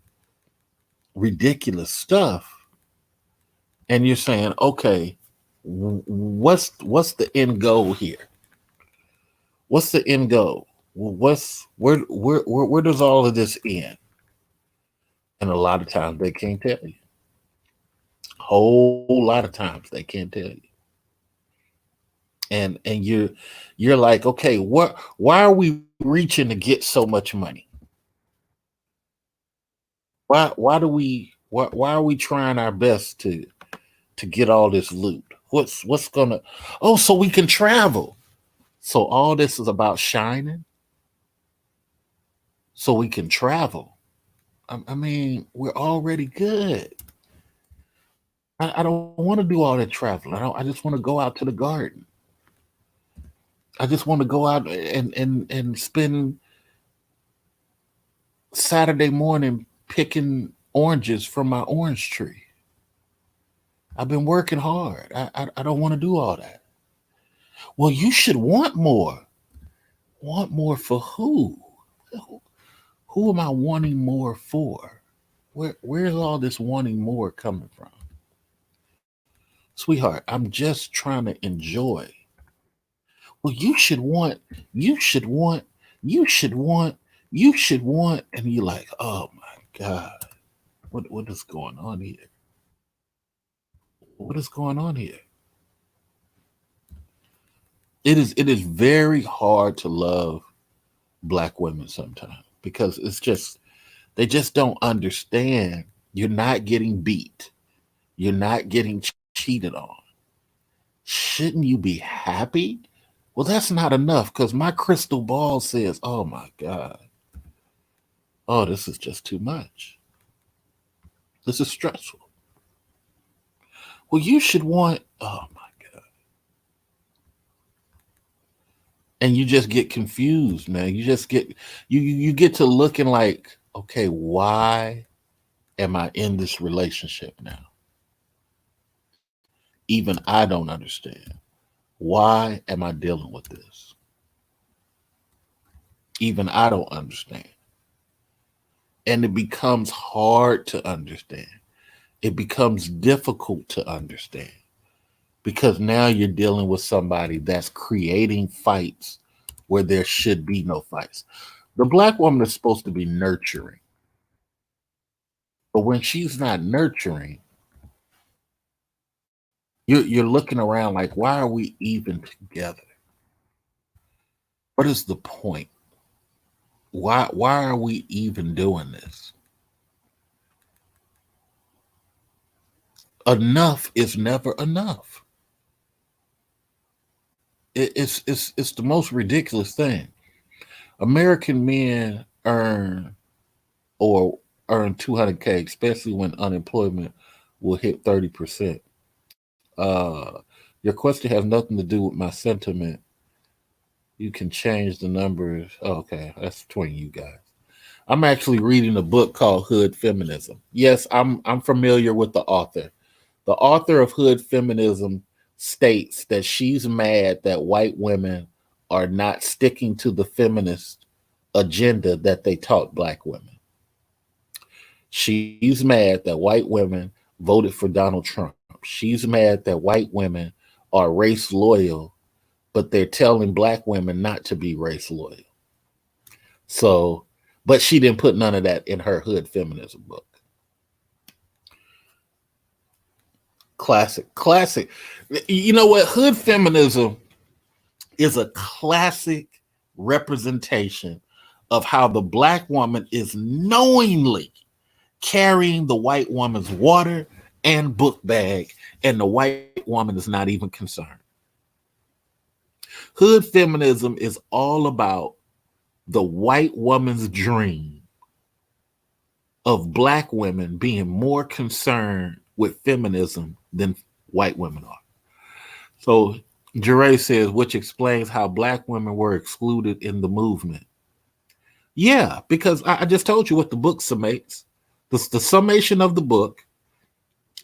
ridiculous stuff. And you're saying, okay, what's the end goal here? What's the end goal? Where does all of this end? And a lot of times they can't tell you. Whole lot of times they can't tell you. And you're like, okay, why are we reaching to get so much money? Why are we trying our best to get all this loot? What's gonna Oh, so we can travel. So all this is about shining so we can travel. I mean, we're already good. I don't want to do all that traveling. I just want to go out to the garden. I just want to go out and spend Saturday morning picking oranges from my orange tree. I've been working hard. I don't want to do all that. Well, you should want more. Want more for who? Who am I wanting more for? Where's all this wanting more coming from? Sweetheart, I'm just trying to enjoy. Well, you should want, you should want, you should want, and you're like, oh my God, what is going on here? What is going on here? It is very hard to love black women sometimes because it's just they just don't understand. You're not getting beat. You're not getting cheated on. Shouldn't you be happy? Well, that's not enough because my crystal ball says, oh my God, oh, this is just too much. This is stressful. Well, you should want, oh my God. And you just get confused, man. You just get, you get to looking like, okay, why am I in this relationship now? Even I don't understand. Why am I dealing with this? Even I don't understand. And it becomes hard to understand. It becomes difficult to understand because now you're dealing with somebody that's creating fights where there should be no fights. The black woman is supposed to be nurturing, but when she's not nurturing, you're looking around like, why are we even together? What is the point? Why are we even doing this? Enough is never enough. It's the most ridiculous thing. American men or earn 200K, especially when unemployment will hit 30%. Your question has nothing to do with my sentiment. You can change the numbers. Oh, okay, that's between you guys. I'm actually reading a book called Hood Feminism. Yes, I'm familiar with the author. The author of Hood Feminism states that she's mad that white women are not sticking to the feminist agenda that they taught black women. She's mad that white women voted for Donald Trump. She's mad that white women are race loyal, but they're telling black women not to be race loyal. So, but she didn't put none of that in her Hood Feminism book. Classic. You know what? Hood Feminism is a classic representation of how the black woman is knowingly carrying the white woman's water and book bag, and the white woman is not even concerned. Hood feminism is all about the white woman's dream of black women being more concerned with feminism than white women are. So Jure says, which explains how black women were excluded in the movement. Yeah, because I just told you what the book summates. The summation of the book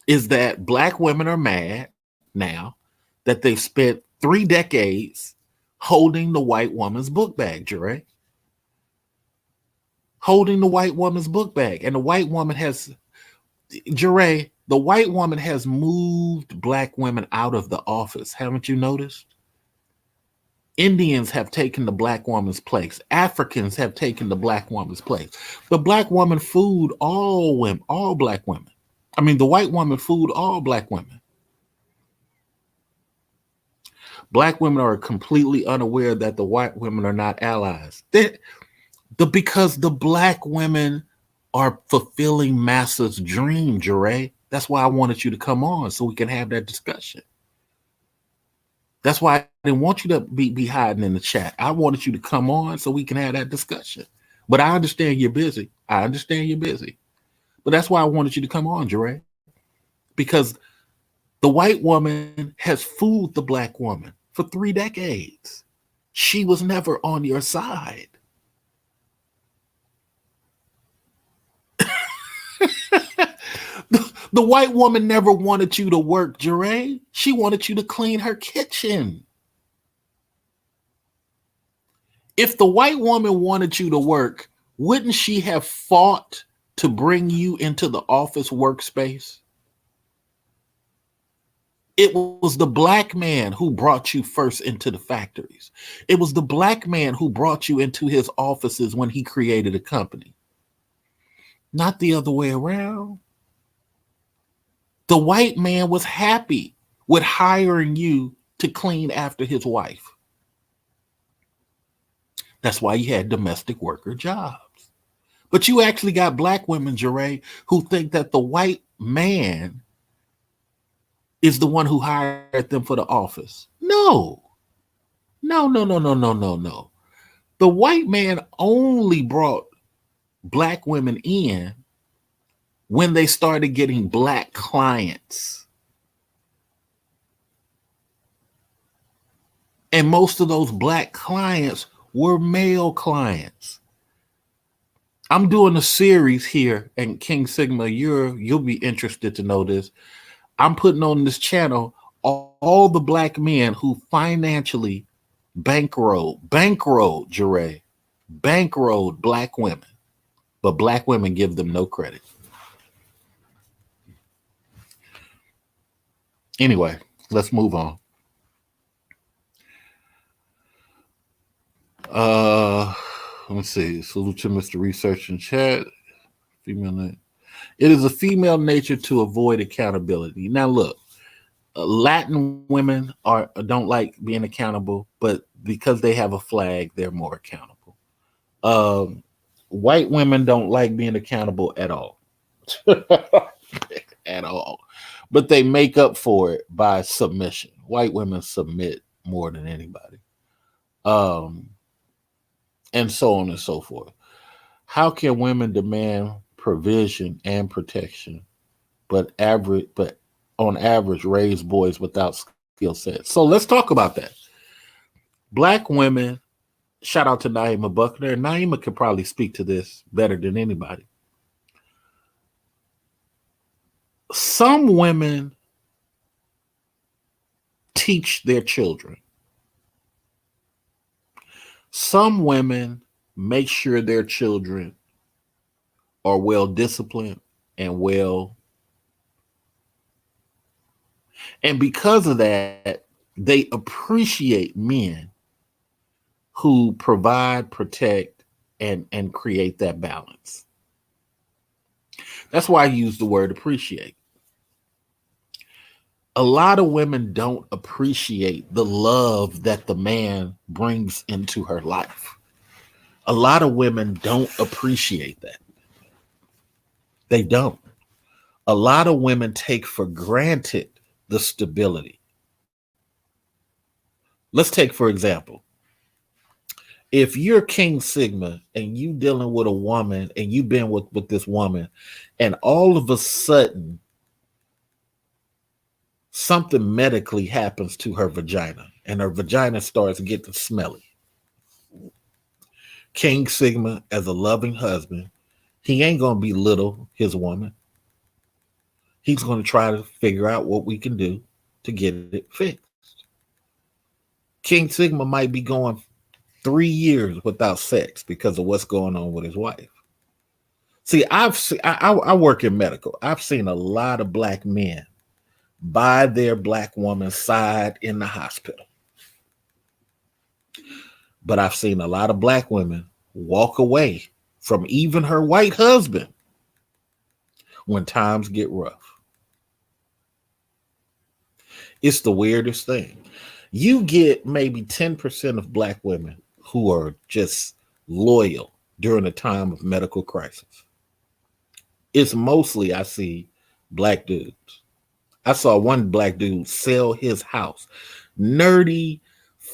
is that black women are mad now that they've spent 3 decades holding the white woman's book bag, Jure. Holding the white woman's book bag. And the white woman has, Jure, the white woman has moved black women out of the office. Haven't you noticed? Indians have taken the black woman's place. Africans have taken the black woman's place. The black woman fooled all women, all black women. I mean, the white woman fooled all black women. Black women are completely unaware that the white women are not allies. Because the black women are fulfilling Massa's dream, Jure. That's why I wanted you to come on so we can have that discussion. That's why I didn't want you to be hiding in the chat. I wanted you to come on so we can have that discussion. But I understand you're busy. I understand you're busy. But that's why I wanted you to come on, Jure. Because the white woman has fooled the black woman for 3 decades. She was never on your side. The white woman never wanted you to work, Jure. She wanted you to clean her kitchen. If the white woman wanted you to work, wouldn't she have fought to bring you into the office workspace, it was the black man who brought you first into the factories. It was the black man who brought you into his offices when he created a company, not the other way around. The white man was happy with hiring you to clean after his wife. That's why you had domestic worker jobs. But you actually got black women, Jeray, who think that the white man is the one who hired them for the office. No, no. The white man only brought black women in when they started getting black clients. And most of those black clients were male clients. I'm doing a series here, and King Sigma, you'll be interested to know this. I'm putting on this channel all the black men who financially bankrolled, Jure, bankrolled black women, but black women give them no credit. Anyway, let's move on. Uh, let me see. Salute to Mr. Research in chat. Female. It is a female nature to avoid accountability. Now, look, Latin women don't like being accountable, but because they have a flag, they're more accountable. Um, White women don't like being accountable at all, at all, but they make up for it by submission. White women submit more than anybody, um, and so on and so forth. How can women demand provision and protection, but on average raise boys without skill sets? So let's talk about that. Black women, shout out to Naima Buckner. Naima could probably speak to this better than anybody. Some women teach their children. Some women make sure their children are well disciplined and well. And because of that, they appreciate men who provide, protect, and create that balance. That's why I use the word appreciate. A lot of women don't appreciate the love that the man brings into her life. A lot of women don't appreciate that. They don't. A lot of women take for granted the stability. Let's take, for example, if you're King Sigma and you dealing with a woman and you've been with this woman, and all of a sudden something medically happens to her vagina and her vagina starts getting smelly. King Sigma, as a loving husband, he ain't going to belittle his woman. He's going to try to figure out what we can do to get it fixed. King Sigma might be going 3 years without sex because of what's going on with his wife. See, I work in medical. I've seen a lot of black men by their black woman's side in the hospital. But I've seen a lot of black women walk away from even her white husband when times get rough. It's the weirdest thing. You get maybe 10% of black women who are just loyal during a time of medical crisis. It's mostly, I see, black dudes. I saw one black dude sell his house. Nerdy,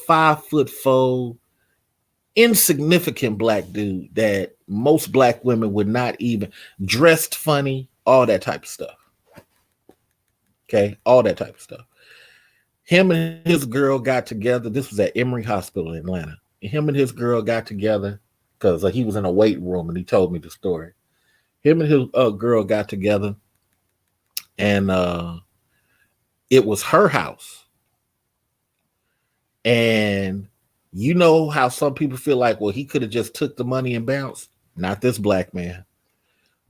5'4", insignificant black dude that most black women would not even, dressed funny, all that type of stuff. Okay, all that type of stuff. Him and his girl got together. This was at Emory Hospital in Atlanta. Him and his girl got together because he was in a waiting room and he told me the story. Him and his girl got together, and it was her house. And you know how some people feel like, well, he could have just took the money and bounced. Not this black man.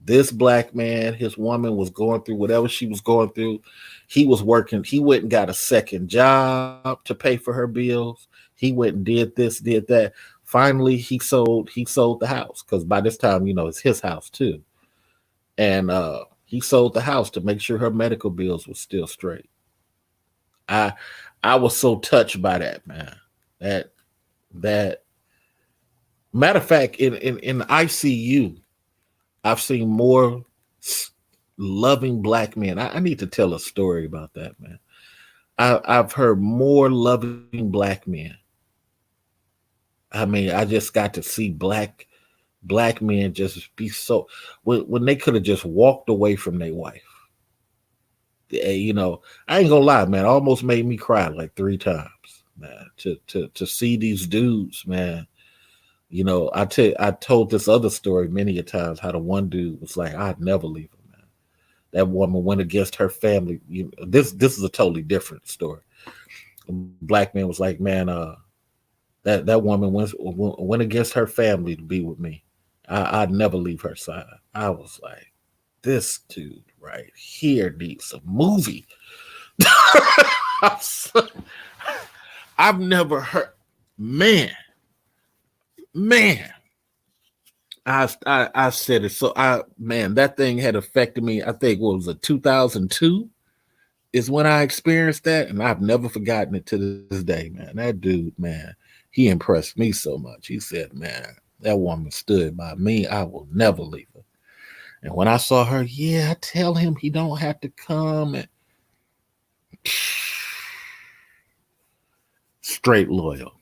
This black man, his woman was going through whatever she was going through. He was working. He went and got a second job to pay for her bills. He went and did this, did that. Finally, he sold the house because by this time, it's his house too. And he sold the house to make sure her medical bills were still straight. I I was so touched by that, man. That that matter of fact, in ICU, I've seen more loving black men. I need to tell a story about that, man. I've heard more loving black men. I mean, I just got to see black men just be so when they could have just walked away from their wife. I ain't gonna lie, man. Almost made me cry like 3 times, man. To see these dudes, man. I told this other story many a times how the one dude was like, I'd never leave her, man. That woman went against her family. This is a totally different story. A black man was like, man, that woman went against her family to be with me. I'd never leave her side. I was like, this dude right here needs a movie. I've never heard, man, man. I said it so. That thing had affected me. I think what was it 2002 is when I experienced that, and I've never forgotten it to this day, man. That dude, man, he impressed me so much. He said, man, that woman stood by me. I will never leave her. And when I saw her, yeah, I tell him he don't have to come. And straight loyal,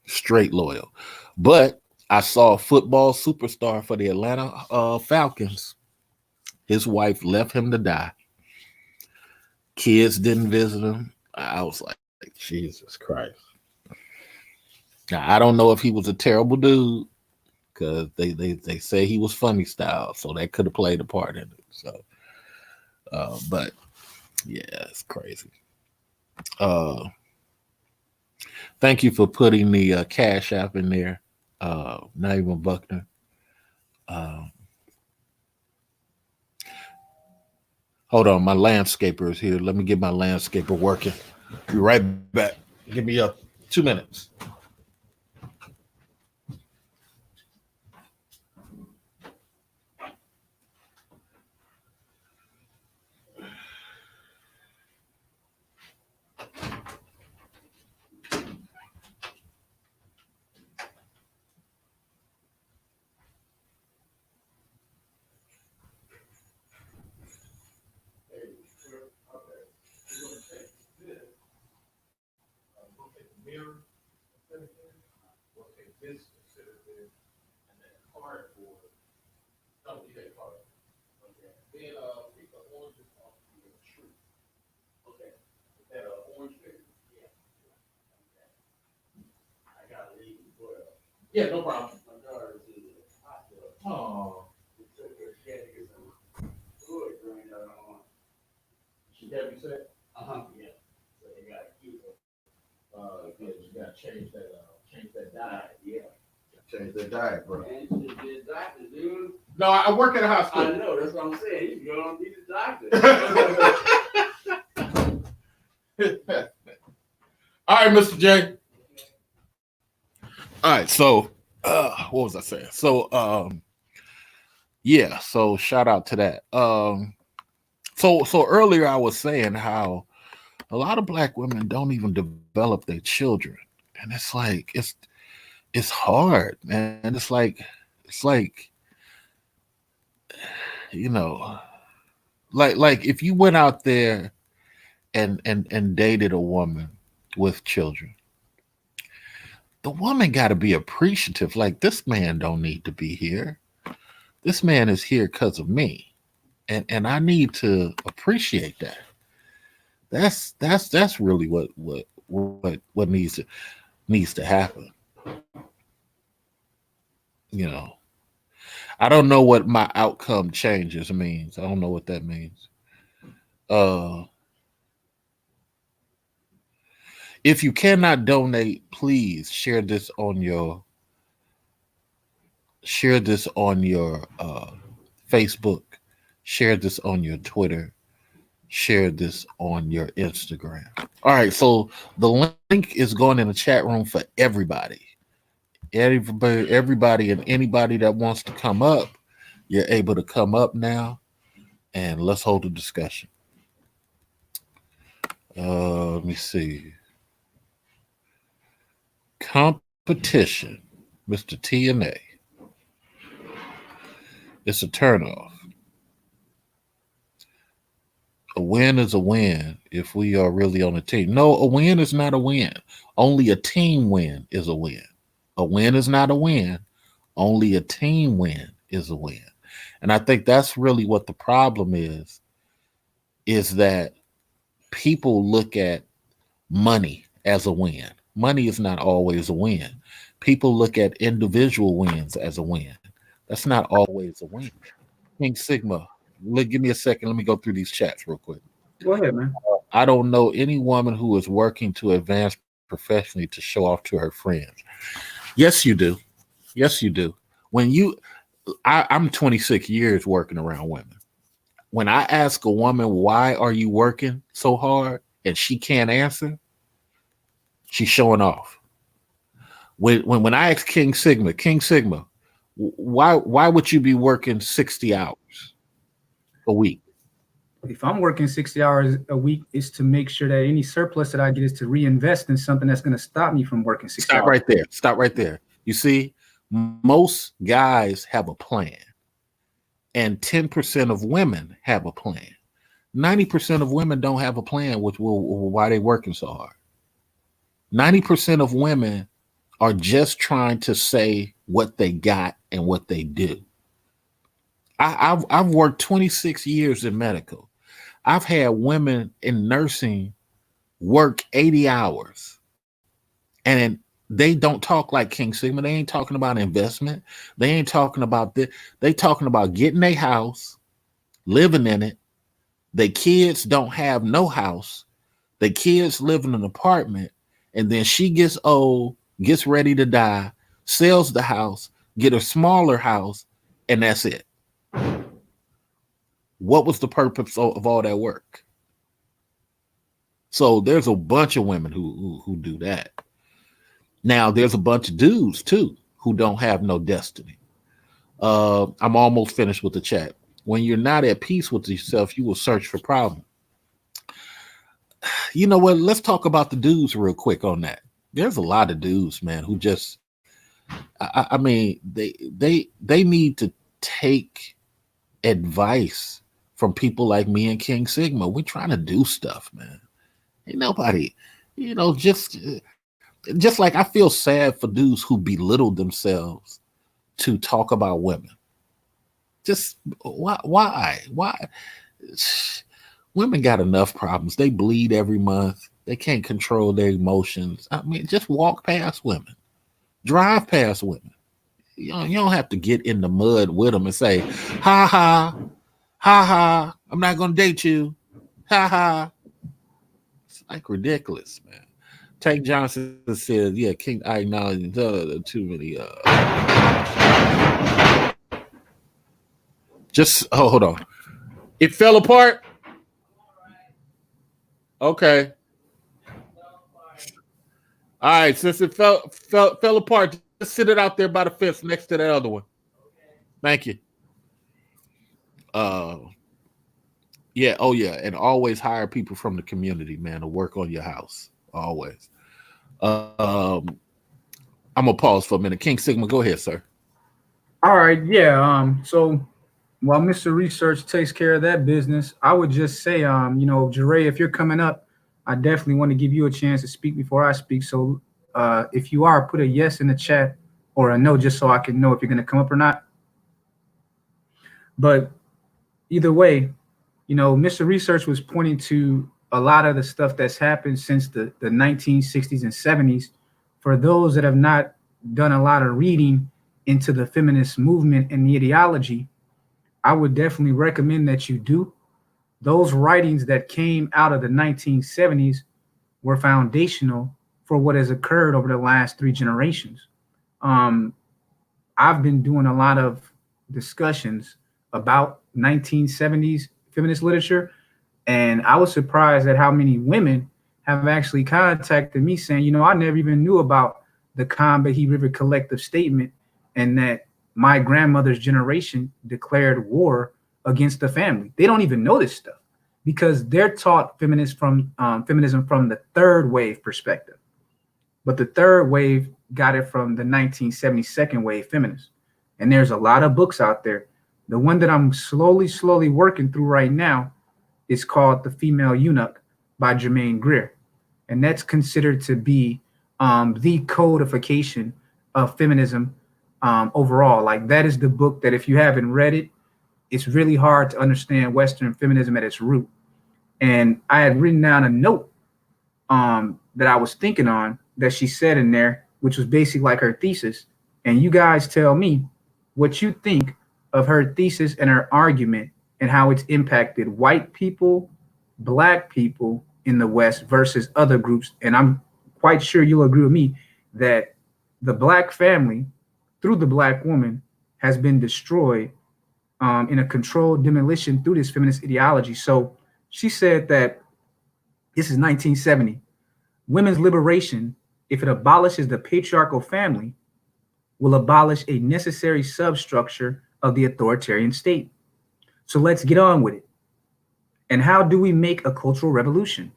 straight loyal. But I saw a football superstar for the Atlanta Falcons. His wife left him to die. Kids didn't visit him. I was like, Jesus Christ. Now I don't know if he was a terrible dude because they say he was funny style, so that could have played a part in it. So, but yeah, it's crazy. Uh, Thank you for putting the Cash App in there. Not even Buckner. Uh, Hold on, my landscaper is here. Let me get my landscaper working. Be right back. Give me 2 minutes. Yeah, no problem. Oh, she got me said. Yeah, you gotta change that diet. Yeah, change that diet, bro. No, I work at a hospital. I know. That's what I'm saying. You don't need a doctor. All right, Mr. J. All right, so what was I saying? So yeah, so shout out to that. So earlier I was saying how a lot of black women don't even develop their children. And it's hard, man. It's like you know, like if you went out there and dated a woman with children, the woman got to be appreciative. Like, this man don't need to be here. This man is here because of me, and I need to appreciate that. That's really what needs to happen. You know, I don't know what my outcome changes means. I don't know what that means. Uh, if you cannot donate, please share this on your Facebook, share this on your Twitter, share this on your Instagram. All right, so the link is going in the chat room for everybody. Everybody and anybody that wants to come up, you're able to come up now and let's hold a discussion. Let me see. Competition, Mr. TNA. It's a turnoff. A win is a win if we are really on a team. No, a win is not a win. Only a team win is a win. A win is not a win. Only a team win is a win. And I think that's really what the problem is that people look at money as a win. Money is not always a win. People look at individual wins as a win. That's not always a win. King Sigma, give me a second. Let me go through these chats real quick. Go ahead, man. I don't know any woman who is working to advance professionally to show off to her friends. Yes, you do. Yes, you do. When you, I'm 26 years working around women. When I ask a woman, why are you working so hard? And she can't answer, she's showing off. When I ask King Sigma, why would you be working 60 hours a week? If I'm working 60 hours a week, it's to make sure that any surplus that I get is to reinvest in something that's going to stop me from working 60 Stop hours. right there. Stop right there. You see, most guys have a plan, and 10% of women have a plan. 90% of women don't have a plan, which will why they working so hard. 90% of women are just trying to say what they got and what they do. I've worked 26 years in medical. I've had women in nursing work 80 hours and they don't talk like King Sigma. They ain't talking about investment. They ain't talking about this. They talking about getting a house, living in it. Their kids don't have no house. Their kids live in an apartment. And then she gets old, gets ready to die, sells the house, get a smaller house, and that's it. What was the purpose of all that work? So there's a bunch of women who do that. Now there's a bunch of dudes too who don't have no destiny. I'm almost finished with the chat. When you're not at peace with yourself, you will search for problems. You know what? Let's talk about the dudes real quick on that. There's a lot of dudes, man, who just, I mean, they need to take advice from people like me and King Sigma. We're trying to do stuff, man. Ain't nobody, just like I feel sad for dudes who belittle themselves to talk about women. Just why? Women got enough problems. They bleed every month. They can't control their emotions. I mean, just walk past women, drive past women. You don't have to get in the mud with them and say, ha ha, ha ha, I'm not going to date you. Ha ha. It's like ridiculous, man. Tank Johnson says, yeah, King, I acknowledge too many. Just, hold on. It fell apart? Okay. All right, since it fell apart, just sit it out there by the fence next to that other one. Thank you. Uh, yeah, oh yeah, and always hire people from the community, man, to work on your house. Always. Um, I'm gonna pause for a minute. King Sigma, go ahead, sir. All right, yeah. So while Mr. Research takes care of that business, I would just say, Jeray, if you're coming up, I definitely want to give you a chance to speak before I speak. So if you are, put a yes in the chat or a no, just so I can know if you're going to come up or not. But either way, Mr. Research was pointing to a lot of the stuff that's happened since the 1960s and 70s. For those that have not done a lot of reading into the feminist movement and the ideology, I would definitely recommend that you do. Those writings that came out of the 1970s were foundational for what has occurred over the last three generations. Um, I've been doing a lot of discussions about 1970s feminist literature, and I was surprised at how many women have actually contacted me saying, I never even knew about the Combahee River Collective Statement, and that my grandmother's generation declared war against the family. They don't even know this stuff because they're taught feminism from the third wave perspective. But the third wave got it from the 1972nd wave feminists. And there's a lot of books out there. The one that I'm slowly working through right now is called The Female Eunuch by Germaine Greer. And that's considered to be the codification of feminism overall. Like, that is the book that if you haven't read it, it's really hard to understand Western feminism at its root. And I had written down a note that I was thinking on that she said in there, which was basically like her thesis. And you guys tell me what you think of her thesis and her argument and how it's impacted white people, black people in the West versus other groups. And I'm quite sure you'll agree with me that the black family, through the black woman, has been destroyed in a controlled demolition through this feminist ideology. So she said that this is 1970. Women's liberation, if it abolishes the patriarchal family, will abolish a necessary substructure of the authoritarian state. So let's get on with it. And how do we make a cultural revolution?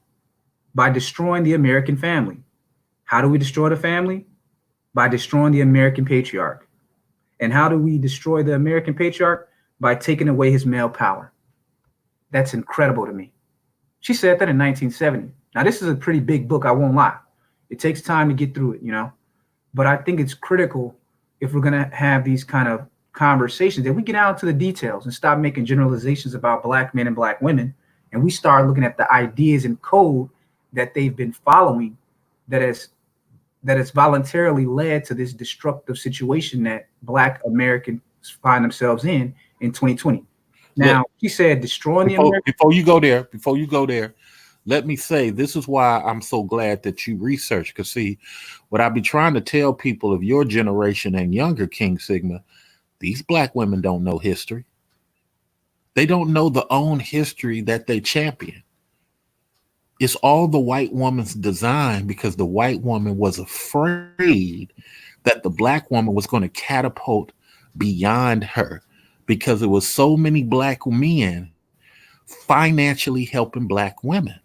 By destroying the American family. How do we destroy the family? By destroying the American patriarch. And how do we destroy the American patriarch? By taking away his male power. That's incredible to me. She said that in 1970. Now, this is a pretty big book, I won't lie. It takes time to get through it, But I think it's critical if we're going to have these kind of conversations that we get out to the details and stop making generalizations about black men and black women. And we start looking at the ideas and code that they've been following that has voluntarily led to this destructive situation that black Americans find themselves in 2020. Now, look, she said destroying the American. Before you go there, let me say this is why I'm so glad that you research. Because see, what I be trying to tell people of your generation and younger, King Sigma, these black women don't know history. They don't know the own history that they champion. It's all the white woman's design because the white woman was afraid that the black woman was going to catapult beyond her because there was so many black men financially helping black women.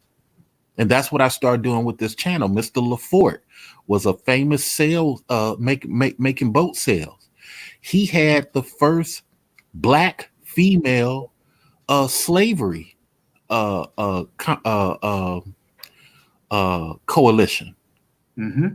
And that's what I started doing with this channel. Mr. LaForte was a famous sales, making boat sales. He had the first black female slavery coalition. Mm-hmm.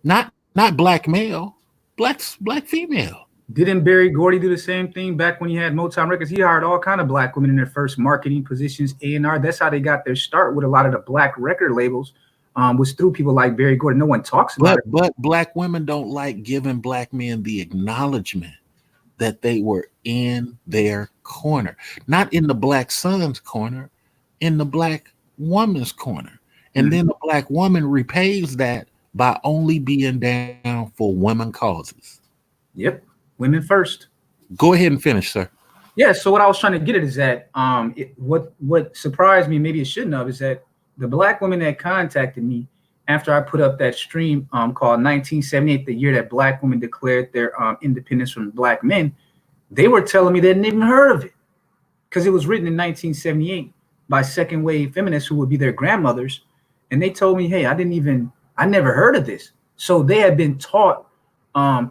Not black male, black female. Didn't Barry Gordy do the same thing back when he had Motown Records? He hired all kind of black women in their first marketing positions, A&R. That's how they got their start with a lot of the black record labels, was through people like Barry Gordy. No one talks about it. But black women don't like giving black men the acknowledgement that they were in their corner. Not in the black son's corner, in the black woman's corner. And then the black woman repays that by only being down for women causes. Yep. Women first. Go ahead and finish, sir. Yeah. So what I was trying to get at is that what surprised me, maybe it shouldn't have, is that the black women that contacted me after I put up that stream called 1978, the year that black women declared their independence from black men, they were telling me they hadn't even heard of it because it was written in 1978 by second wave feminists who would be their grandmothers. And they told me, hey, I never heard of this. So they had been taught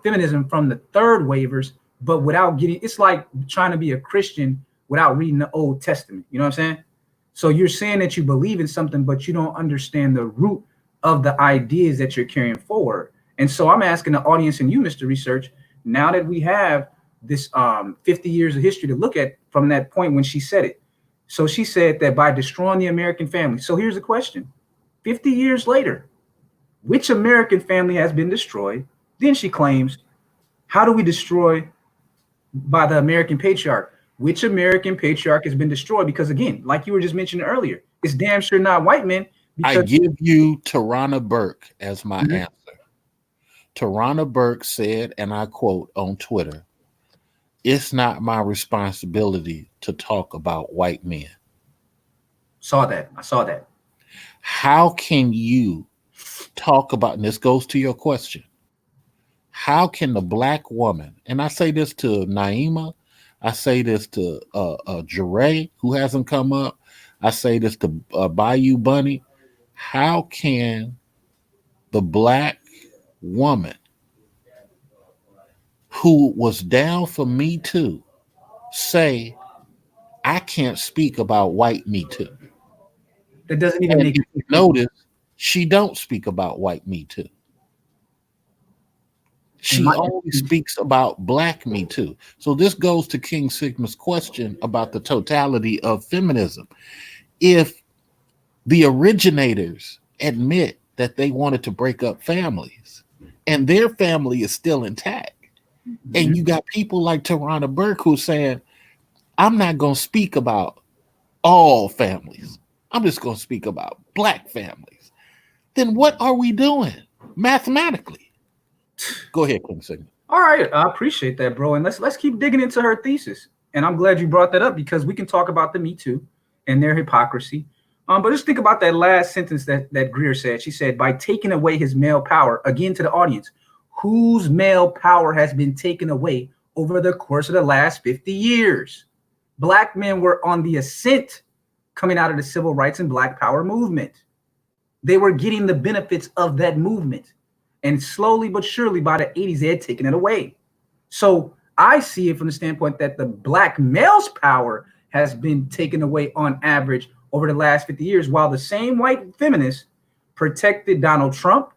feminism from the third waivers, but without it's like trying to be a Christian without reading the Old Testament. You know what I'm saying? So you're saying that you believe in something, but you don't understand the root of the ideas that you're carrying forward. And so I'm asking the audience and you, Mr. Research, now that we have this 50 years of history to look at from that point when she said it. So she said that by destroying the American family. So here's the question. 50 years later, which American family has been destroyed? Then she claims, how do we destroy by the American patriarch? Which American patriarch has been destroyed? Because again, like you were just mentioning earlier, it's damn sure not white men. I give you Tarana Burke as my answer. Tarana Burke said, and I quote on Twitter, it's not my responsibility to talk about white men. Saw that. I saw that. How can you talk about, and this goes to your question, how can the black woman, and I say this to Naima, I say this to Jure, who hasn't come up, I say this to Bayou Bunny, how can the black woman who was down for Me Too say, I can't speak about white Me Too? That doesn't even And make if you notice, she don't speak about white Me Too. in She my only speaks about black Me Too. So this goes to King Sigma's question about the totality of feminism. If the originators admit that they wanted to break up families and their family is still intact, and you got people like Tarana Burke who's saying, I'm not going to speak about all families. I'm just going to speak about black families. Then what are we doing mathematically? Go ahead, King Sigma. All right, I appreciate that, bro. And let's keep digging into her thesis. And I'm glad you brought that up because we can talk about the Me Too and their hypocrisy. But just think about that last sentence that Greer said. She said, by taking away his male power, again to the audience, whose male power has been taken away over the course of the last 50 years? Black men were on the ascent coming out of the civil rights and black power movement. They were getting the benefits of that movement. And slowly but surely by the 80s, they had taken it away. So I see it from the standpoint that the black male's power has been taken away on average over the last 50 years, while the same white feminists protected Donald Trump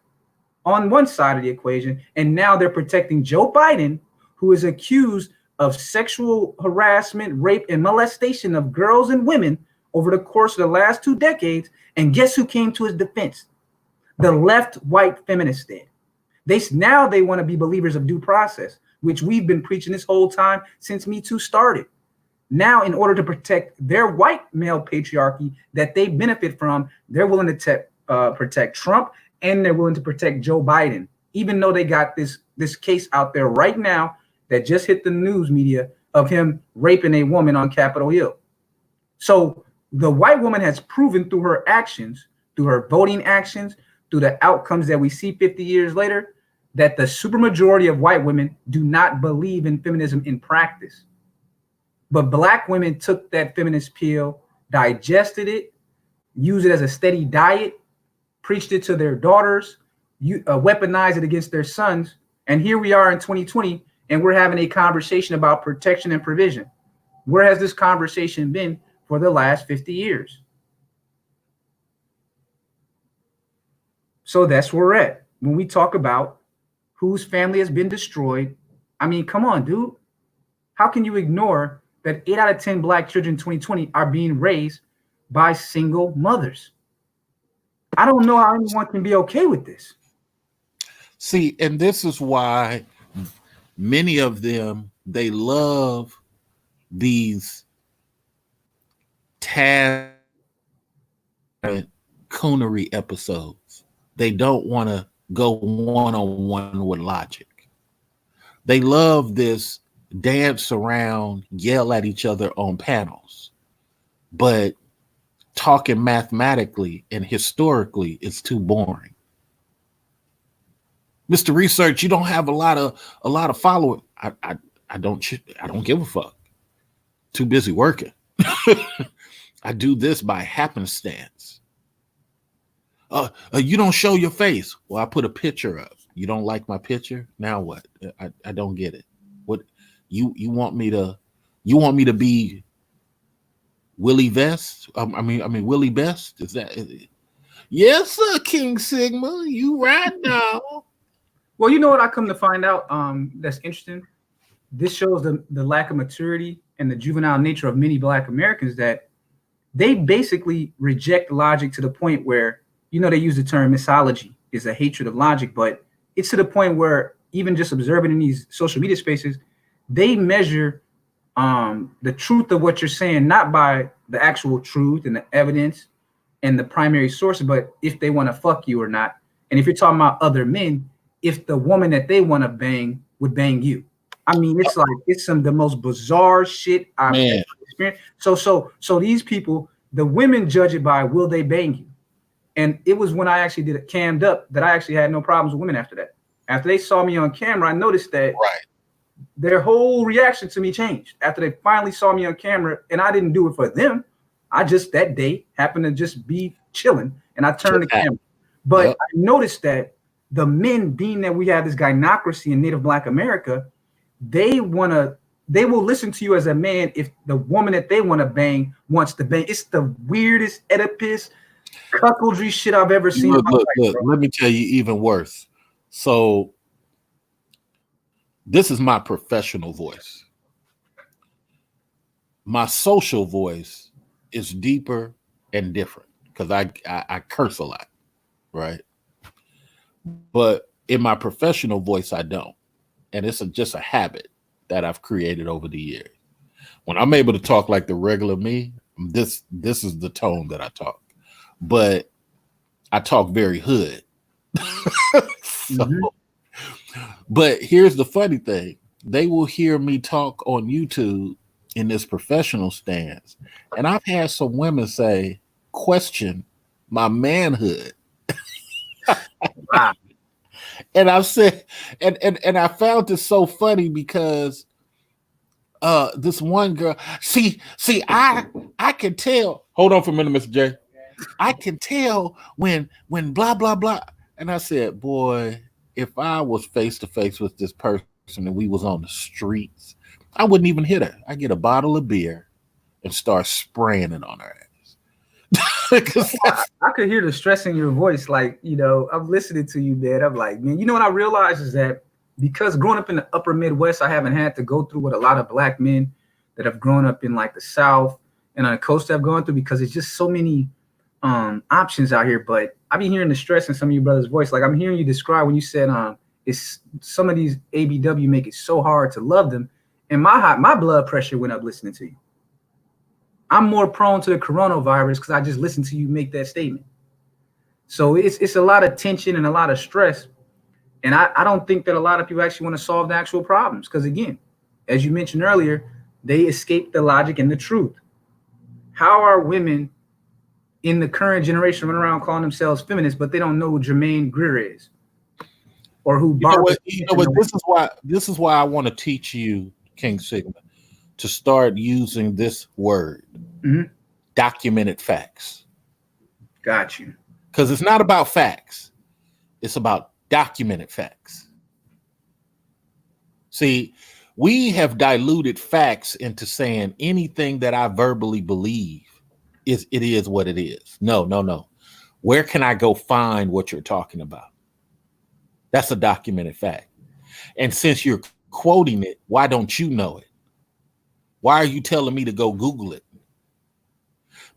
on one side of the equation. And now they're protecting Joe Biden, who is accused of sexual harassment, rape, and molestation of girls and women over the course of the last 2 decades. And guess who came to his defense? The left white feminists did. They want to be believers of due process, which we've been preaching this whole time since Me Too started. Now, in order to protect their white male patriarchy that they benefit from, they're willing to protect Trump, and they're willing to protect Joe Biden, even though they got this case out there right now that just hit the news media of him raping a woman on Capitol Hill. So the white woman has proven through her actions, through her voting actions, through the outcomes that we see 50 years later, that the supermajority of white women do not believe in feminism in practice. But black women took that feminist pill, digested it, used it as a steady diet, preached it to their daughters, weaponized it against their sons. And here we are in 2020, and we're having a conversation about protection and provision. Where has this conversation been for the last 50 years? So that's where we're at. When we talk about whose family has been destroyed, I mean, come on, dude. How can you ignore that 8 out of 10 black children in 2020 are being raised by single mothers? I don't know how anyone can be okay with this. See, and this is why many of them, they love these coonery episodes. They don't want to go one-on-one with logic. They love this dance around, yell at each other on panels. But talking mathematically and historically is too boring. Mr. Research, you don't have a lot of followers. I don't give a fuck. Too busy working. I do this by happenstance. You don't show your face. Well, I put a picture up. You don't like my picture? Now what? I don't get it. What you want me to be Willie Vest? I mean Willie Best? Is that? Yes, sir, King Sigma. You right now. Well, you know what I come to find out that's interesting? This shows the lack of maturity and the juvenile nature of many Black Americans, that they basically reject logic to the point where, you know, they use the term misology is a hatred of logic, but it's to the point where even just observing in these social media spaces, they measure the truth of what you're saying, not by the actual truth and the evidence and the primary source, but if they want to fuck you or not. And if you're talking about other men, if the woman that they want to bang would bang you. I mean, it's like it's some of the most bizarre shit I've ever Man, experienced. So these people, the women judge it by will they bang you? And it was when I actually did it cammed up that I actually had no problems with women after that. After they saw me on camera, I noticed that right. their whole reaction to me changed. After they finally saw me on camera, and I didn't do it for them. I just that day happened to just be chilling and I turned the camera. But Yep. I noticed that the men, being that we have this gynocracy in Native Black America, they will listen to you as a man if the woman that they want to bang wants to bang. It's the weirdest Oedipus cuckoldry shit I've ever seen. Look, let me tell you even worse. So this is my professional voice. My social voice is deeper and different because I curse a lot, right? But in my professional voice, I don't. And it's just a habit that I've created over the years. When I'm able to talk like the regular me, this is the tone that I talk. But I talk very hood. So, but here's the funny thing. They will hear me talk on YouTube in this professional stance. And I've had some women say, question my manhood. Wow. And I've said, and I found this so funny because this one girl, see, I can tell. Hold on for a minute, Mr. J. I can tell when blah blah blah. And I said, boy, if I was face to face with this person and we was on the streets, I wouldn't even hit her. I get a bottle of beer and start spraying it on her ass. I could hear the stress in your voice. Like, I'm listening to you, man. I'm like, man, what I realized is that because growing up in the upper Midwest, I haven't had to go through what a lot of black men that have grown up in like the South and on the coast have gone through, because it's just so many options out here. But I've been hearing the stress in some of your brother's voice. Like I'm hearing you describe when you said it's some of these ABW make it so hard to love them. And my blood pressure went up listening to you. I'm more prone to the coronavirus because I just listened to you make that statement. So it's a lot of tension and a lot of stress. And I don't think that a lot of people actually want to solve the actual problems. Because again, as you mentioned earlier, they escape the logic and the truth. How are women in the current generation running around calling themselves feminists, but they don't know who Jermaine Greer is? Or who Barbara? This is why I want to teach you, King Sigma, to start using this word, documented facts. Got you. Because it's not about facts. It's about documented facts. See, we have diluted facts into saying anything that I verbally believe it is what it is. No. Where can I go find what you're talking about? That's a documented fact. And since you're quoting it, why don't you know it? Why are you telling me to go Google it?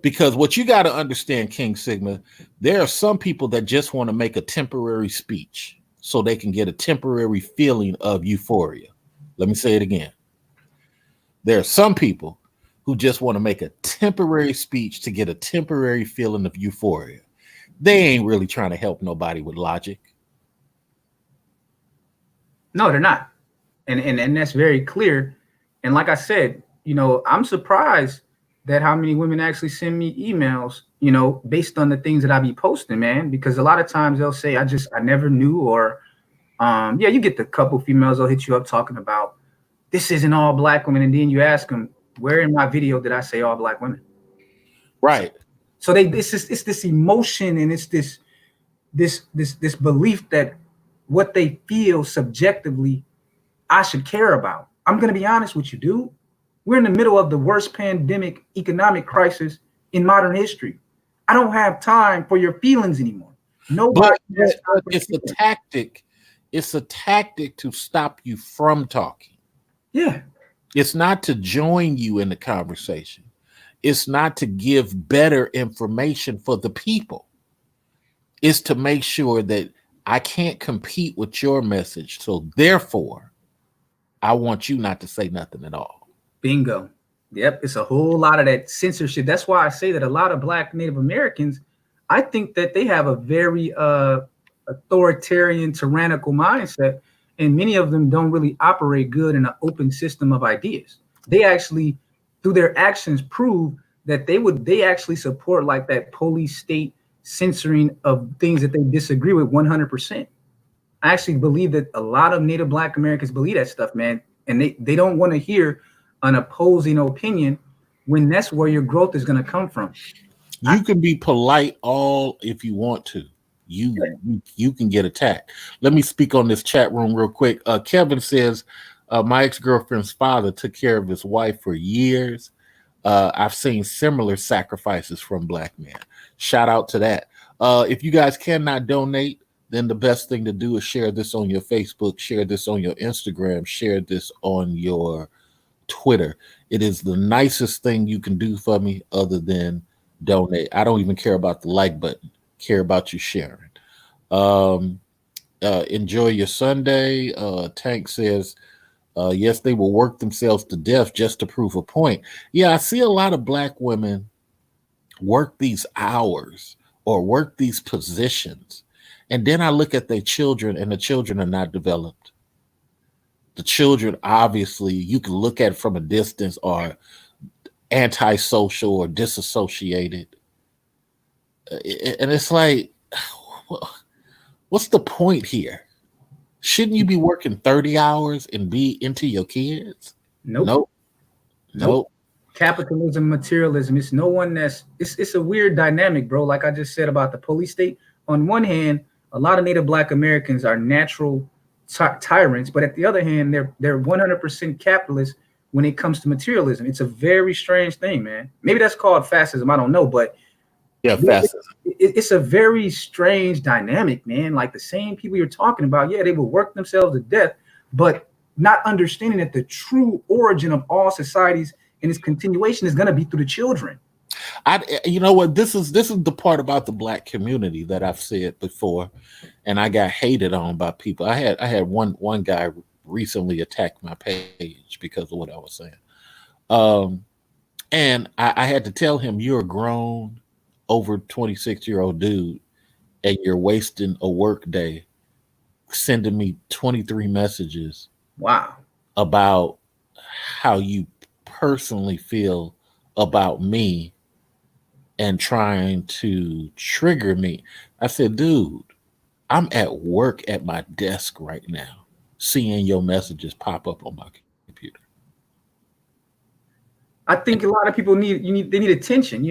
Because what you got to understand, King Sigma, there are some people that just want to make a temporary speech so they can get a temporary feeling of euphoria. Let me say it again. There are some people who just want to make a temporary speech to get a temporary feeling of euphoria. They ain't really trying to help nobody with logic. No, they're not. And that's very clear. And like I said, I'm surprised that how many women actually send me emails, based on the things that I be posting, man, because a lot of times they'll say, I never knew, or, you get the couple females they'll hit you up talking about, this isn't all black women. And then you ask them, where in my video did I say all black women? Right. So it's this emotion, and it's this belief that what they feel subjectively, I should care about. I'm going to be honest with you, dude. We're in the middle of the worst pandemic economic crisis in modern history. I don't have time for your feelings anymore. Nobody. But it's a tactic. It's a tactic to stop you from talking. Yeah. It's not to join you in the conversation. It's not to give better information for the people. It's to make sure that I can't compete with your message. So therefore, I want you not to say nothing at all. Bingo. Yep. It's a whole lot of that censorship. That's why I say that a lot of Black Native Americans, I think that they have a very authoritarian, tyrannical mindset, and many of them don't really operate good in an open system of ideas. They actually, through their actions, prove that they actually support like that police state censoring of things that they disagree with 100%. I actually believe that a lot of Native Black Americans believe that stuff, man, and they don't want to hear an opposing opinion when that's where your growth is going to come from. I, You can be polite all if you want to. You can get attacked. Let me speak on this chat room real quick. Kevin says, my ex girlfriend's father took care of his wife for years. I've seen similar sacrifices from black men. Shout out to that. If you guys cannot donate, then the best thing to do is share this on your Facebook, share this on your Instagram, share this on your Twitter. It is the nicest thing you can do for me other than donate. I don't even care about the like button, care about you sharing. Um, enjoy your Sunday. Tank says, yes, they will work themselves to death just to prove a point. Yeah, I see a lot of black women work these hours or work these positions. And then I look at their children, and the children are not developed. The children, obviously, you can look at from a distance, are antisocial or disassociated. And it's like, what's the point here? Shouldn't you be working 30 hours and be into your kids? nope, Nope. nope. Nope. Capitalism, materialism. It's no one that's. It's a weird dynamic, bro. Like I just said about the police state. On one hand, a lot of Native Black Americans are natural tyrants, but at the other hand, they're 100% capitalist when it comes to materialism. It's a very strange thing, man. Maybe that's called fascism. I don't know, but Yeah, fascism. it's a very strange dynamic, man. Like the same people you're talking about, yeah, they will work themselves to death, but not understanding that the true origin of all societies and its continuation is going to be through the children. You know what? This is the part about the black community that I've said before, and I got hated on by people. I had one guy recently attack my page because of what I was saying. Um, and I had to tell him, you're a grown, over 26-year-old dude, and you're wasting a work day sending me 23 messages Wow. about how you personally feel about me and trying to trigger me. I said, dude, I'm at work at my desk right now, seeing your messages pop up on my computer. I think a lot of people they need attention.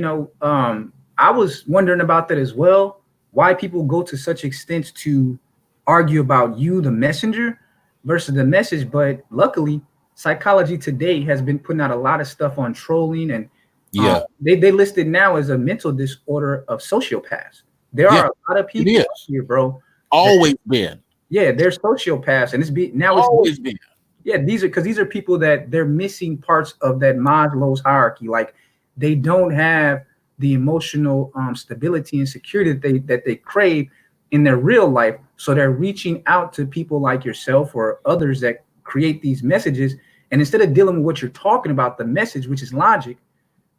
I was wondering about that as well. Why people go to such extents to argue about you, the messenger, versus the message. But luckily, Psychology Today has been putting out a lot of stuff on trolling, and Yeah, they list it now as a mental disorder of sociopaths. There yeah, are a lot of it people is. out here, bro. That, Always been. yeah, they're sociopaths, and it's Always been. yeah, these are people that they're missing parts of that Maslow's hierarchy. Like they don't have the emotional stability and security that they crave in their real life. So they're reaching out to people like yourself or others that create these messages. And instead of dealing with what you're talking about, the message, which is logic,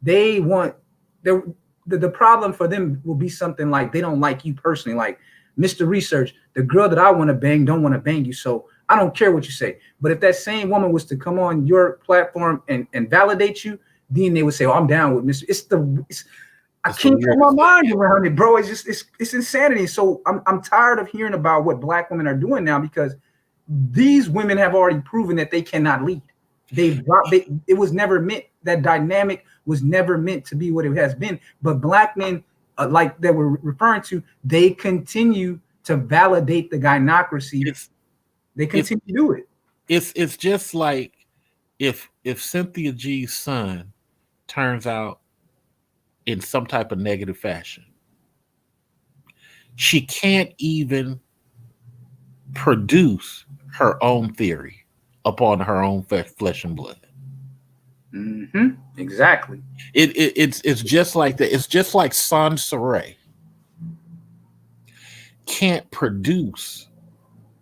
they want the problem for them will be something like they don't like you personally. Like Mr. Research, the girl that I want to bang don't want to bang you. So I don't care what you say. But if that same woman was to come on your platform and validate you, then they would say, "Oh, I'm down with Mr." I It's the can't put my weirdest thing. mind around it, bro. It's just it's insanity. So I'm tired of hearing about what black women are doing now because these women have already proven that they cannot lead. It was never meant, that dynamic was never meant to be what it has been. But black men, like that we're referring to, they continue to validate the gynocracy. It's They it's continue to do it. it's just like if Cynthia G's son turns out in some type of negative fashion, she can't even produce her own theory upon her own flesh and blood. Exactly. It's just like that. It's just like Sansaray can't produce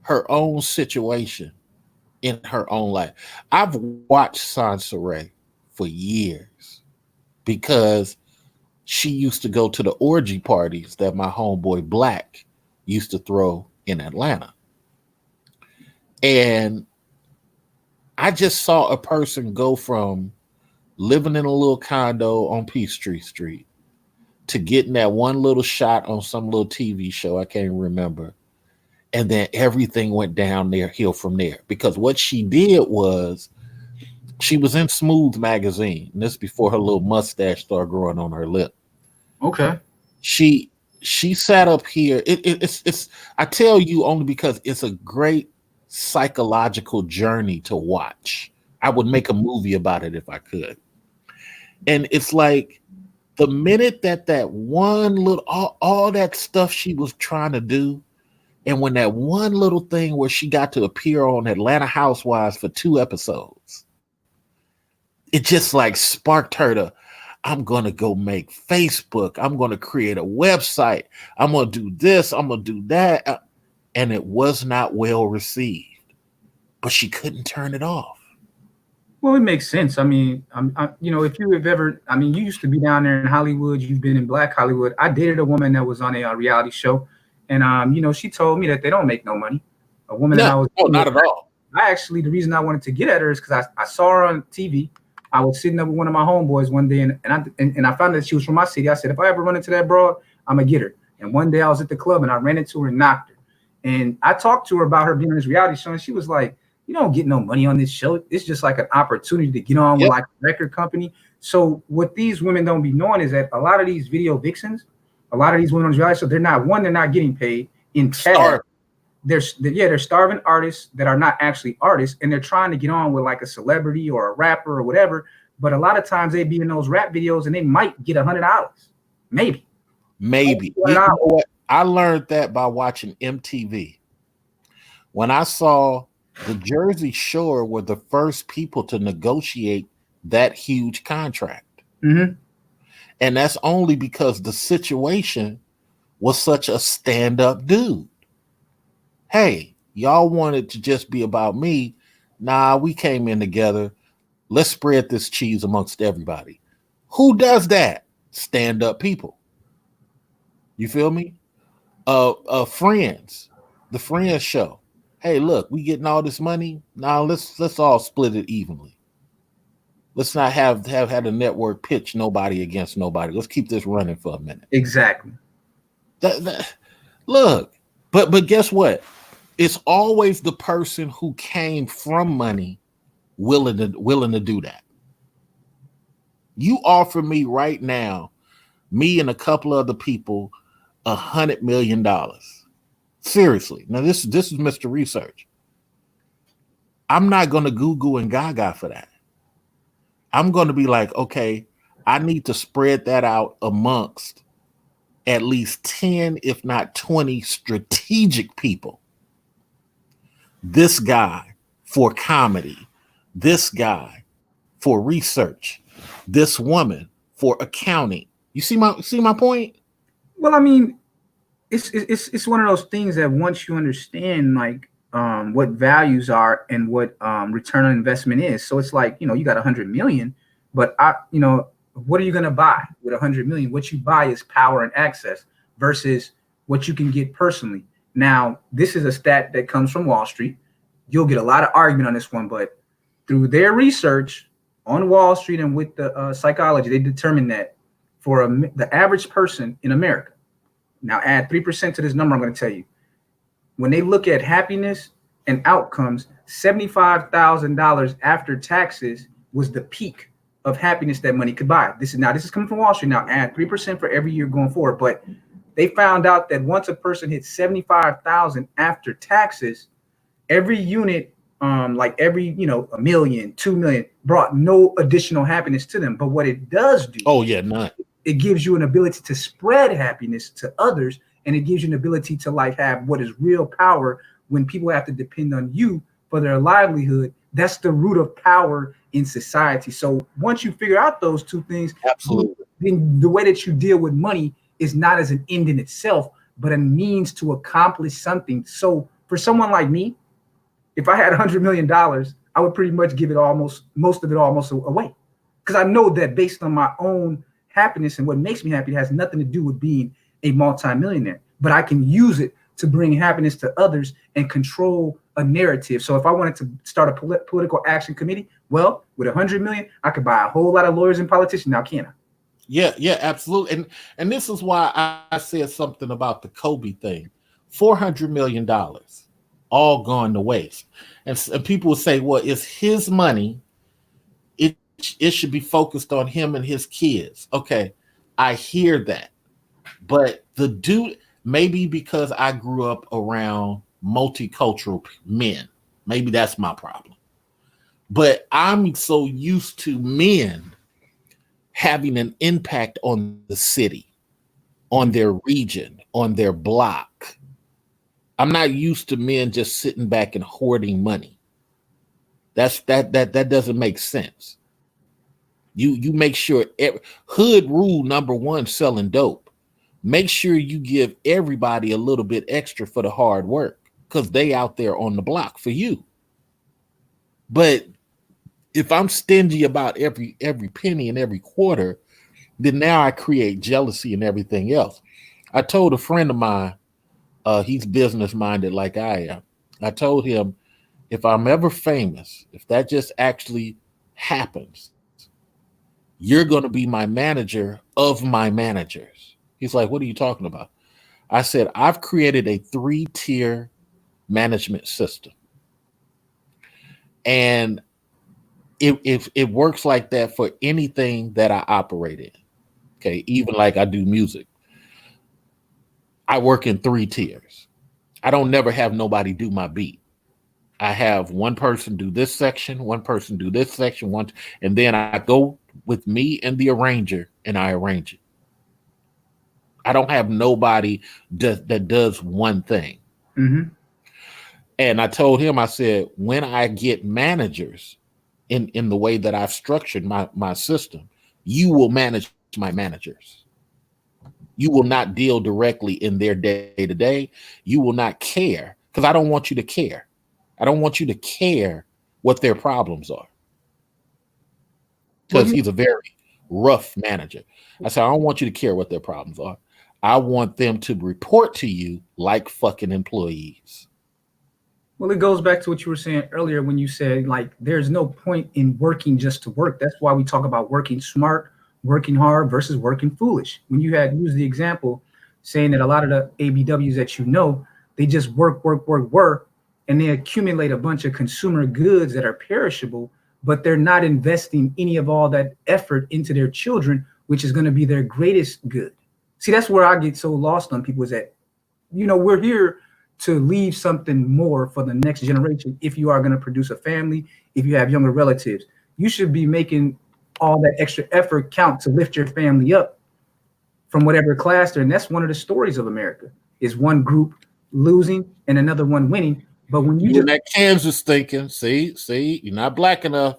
her own situation in her own life. I've watched Sansaray for years because she used to go to the orgy parties that my homeboy Black used to throw in Atlanta. And I just saw a person go from living in a little condo on Peachtree Street to getting that one little shot on some little TV show. I can't remember. And then everything went down there hill from there. Because what she did was she was in Smooth magazine. And this before her little mustache started growing on her lip. Okay. She sat up here. It's I tell you only because it's a great psychological journey to watch. I would make a movie about it if I could. And it's like the minute that one little all that stuff she was trying to do, and when that one little thing where she got to appear on Atlanta Housewives for 2 episodes, it just like sparked her to, I'm going to go make Facebook. I'm going to create a website. I'm going to do this. I'm going to do that. And it was not well received, but she couldn't turn it off. Well, it makes sense. I mean, if you have ever, I mean, you used to be down there in Hollywood. You've been in Black Hollywood. I dated a woman that was on a reality show, and she told me that they don't make no money. A woman that I was, not at all. I actually, the reason I wanted to get at her is because I saw her on TV. I was sitting up with one of my homeboys one day, and I found that she was from my city. I said, if I ever run into that broad, I'm gonna get her. And one day I was at the club and I ran into her and knocked her. And I talked to her about her being on this reality show, and she was like, you don't get no money on this show. It's just like an opportunity to get on with like a record company. So what these women don't be knowing is that a lot of these video vixens, a lot of these women on reality show, they're not getting paid in cash. They're starving artists that are not actually artists, and they're trying to get on with like a celebrity or a rapper or whatever. But a lot of times they be in those rap videos and they might get $100, maybe. You know what? I learned that by watching MTV. When I saw the Jersey Shore were the first people to negotiate that huge contract. Mm-hmm. And that's only because the situation was such a stand-up dude. Hey, y'all wanted to just be about me. Nah, we came in together. Let's spread this cheese amongst everybody. Who does that? Stand-up people. You feel me? Friends. The Friends show. Hey, look, we getting all this money. Now let's all split it evenly. Let's not have the network pitch nobody against nobody. Let's keep this running for a minute. Exactly. Look, but guess what? It's always the person who came from money willing to do that. You offer me right now, me and a couple other people, $100 million. Seriously. Now this is Mr. Research. I'm not going to goo goo and gaga for that. I'm going to be like, okay, I need to spread that out amongst at least 10, if not 20 strategic people. This guy for comedy, this guy for research, this woman for accounting. You see my point? Well, I mean, it's one of those things that once you understand like what values are and what return on investment is. So it's like, you got 100 million, but what are you going to buy with 100 million? What you buy is power and access versus what you can get personally. Now, this is a stat that comes from Wall Street. You'll get a lot of argument on this one, but through their research on Wall Street and with the psychology, they determined that for the average person in America, now add 3% to this number I'm going to tell you. When they look at happiness and outcomes, $75,000 after taxes was the peak of happiness that money could buy. This is coming from Wall Street. Now add 3% for every year going forward. But they found out that once a person hits 75,000 after taxes, every unit, like every, a million, 2 million, brought no additional happiness to them. But what it does do, none. It gives you an ability to spread happiness to others, and it gives you an ability to like have what is real power when people have to depend on you for their livelihood. That's the root of power in society. So once you figure out those two things, absolutely, then the way that you deal with money is not as an end in itself, but a means to accomplish something. So for someone like me, if I had $100 million, I would pretty much give it most of it away. Because I know that based on my own happiness and what makes me happy, it has nothing to do with being a multimillionaire, but I can use it to bring happiness to others and control a narrative. So if I wanted to start a political action committee, well, with 100 million, I could buy a whole lot of lawyers and politicians. Now, can I? Yeah, yeah, absolutely. And this is why I said something about the Kobe thing. $400 million all gone to waste. And people will say, well, it's his money. It should be focused on him and his kids. Okay, I hear that. But the dude, maybe because I grew up around multicultural men, maybe that's my problem. But I'm so used to men having an impact on the city, on their region, on their block. I'm not used to men just sitting back and hoarding money. That doesn't make sense. You make sure hood rule number one, selling dope. Make sure you give everybody a little bit extra for the hard work because they out there on the block for you. But if I'm stingy about every penny and every quarter, then now I create jealousy and everything else. I told a friend of mine, he's business minded like I am. I told him, if I'm ever famous, if that just actually happens, you're going to be my manager of my managers. He's like, what are you talking about? I said, I've created a 3-tier management system. And it works like that for anything that I operate in. Okay. Even like I do music, I work in 3 tiers. I don't never have nobody do my beat. I have one person do this section, one person do this section, and then I go with me and the arranger and I arrange it. I don't have nobody that does one thing. Mm-hmm. And I told him, I said, when I get managers in the way that I've structured my system, you will manage my managers. You will not deal directly in their day to day. You will not care because I don't want you to care. I don't want you to care what their problems are Well, because he's a very rough manager. I said, I don't want you to care what their problems are. I want them to report to you like fucking employees. Well, it goes back to what you were saying earlier when you said, like, there's no point in working just to work. That's why we talk about working smart, working hard versus working foolish. When you had used the example saying that a lot of the ABWs that you know, they just work, and they accumulate a bunch of consumer goods that are perishable, but they're not investing any of all that effort into their children, which is going to be their greatest good. See, that's where I get so lost on people is that, we're here to leave something more for the next generation. If you are going to produce a family, if you have younger relatives, you should be making all that extra effort count to lift your family up from whatever class they're in. That's one of the stories of America is one group losing and another one winning. But when you in just that Kansas thinking, see, you're not black enough.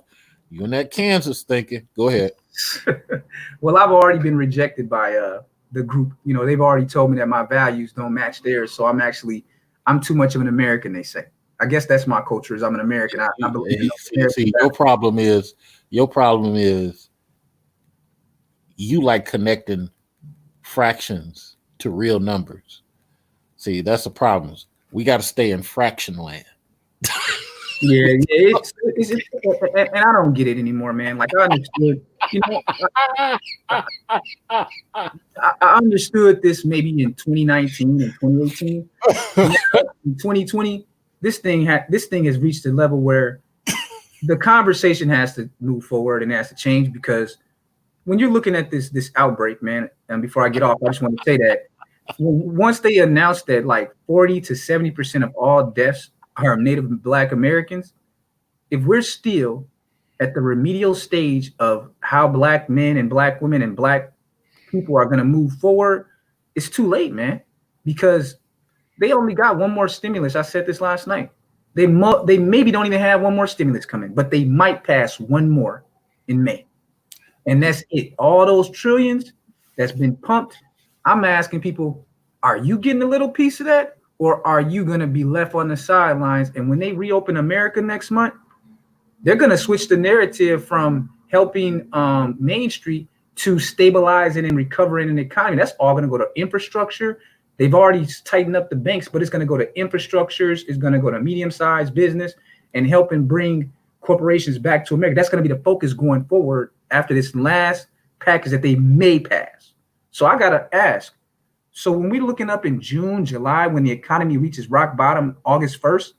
You in that Kansas thinking. Go ahead. well, I've already been rejected by the group. They've already told me that my values don't match theirs. So I'm too much of an American, they say. I guess that's my culture is I'm an American. I believe in American See, your problem is you like connecting fractions to real numbers. See, that's the problem. We got to stay in fraction land. Yeah, and I don't get it anymore, man. Like I understood, I understood this maybe in 2019 and 2018. Now, in 2020, this thing has reached a level where the conversation has to move forward and has to change because when you're looking at this outbreak, man, and before I get off, I just want to say that once they announced that like 40 to 70% of all deaths are Native and Black Americans, if we're still at the remedial stage of how Black men and Black women and Black people are going to move forward, it's too late, man, because they only got one more stimulus. I said this last night. They maybe don't even have one more stimulus coming, but they might pass one more in May. And that's it. All those trillions that's been pumped. I'm asking people, are you getting a little piece of that? Or are you going to be left on the sidelines? And when they reopen America next month, they're going to switch the narrative from helping Main Street to stabilizing and recovering an economy. That's all going to go to infrastructure. They've already tightened up the banks, but it's going to go to infrastructures. It's going to go to medium-sized business and helping bring corporations back to America. That's going to be the focus going forward after this last package that they may pass. So I got to ask, so when we're looking up in June, July, when the economy reaches rock bottom, August 1st,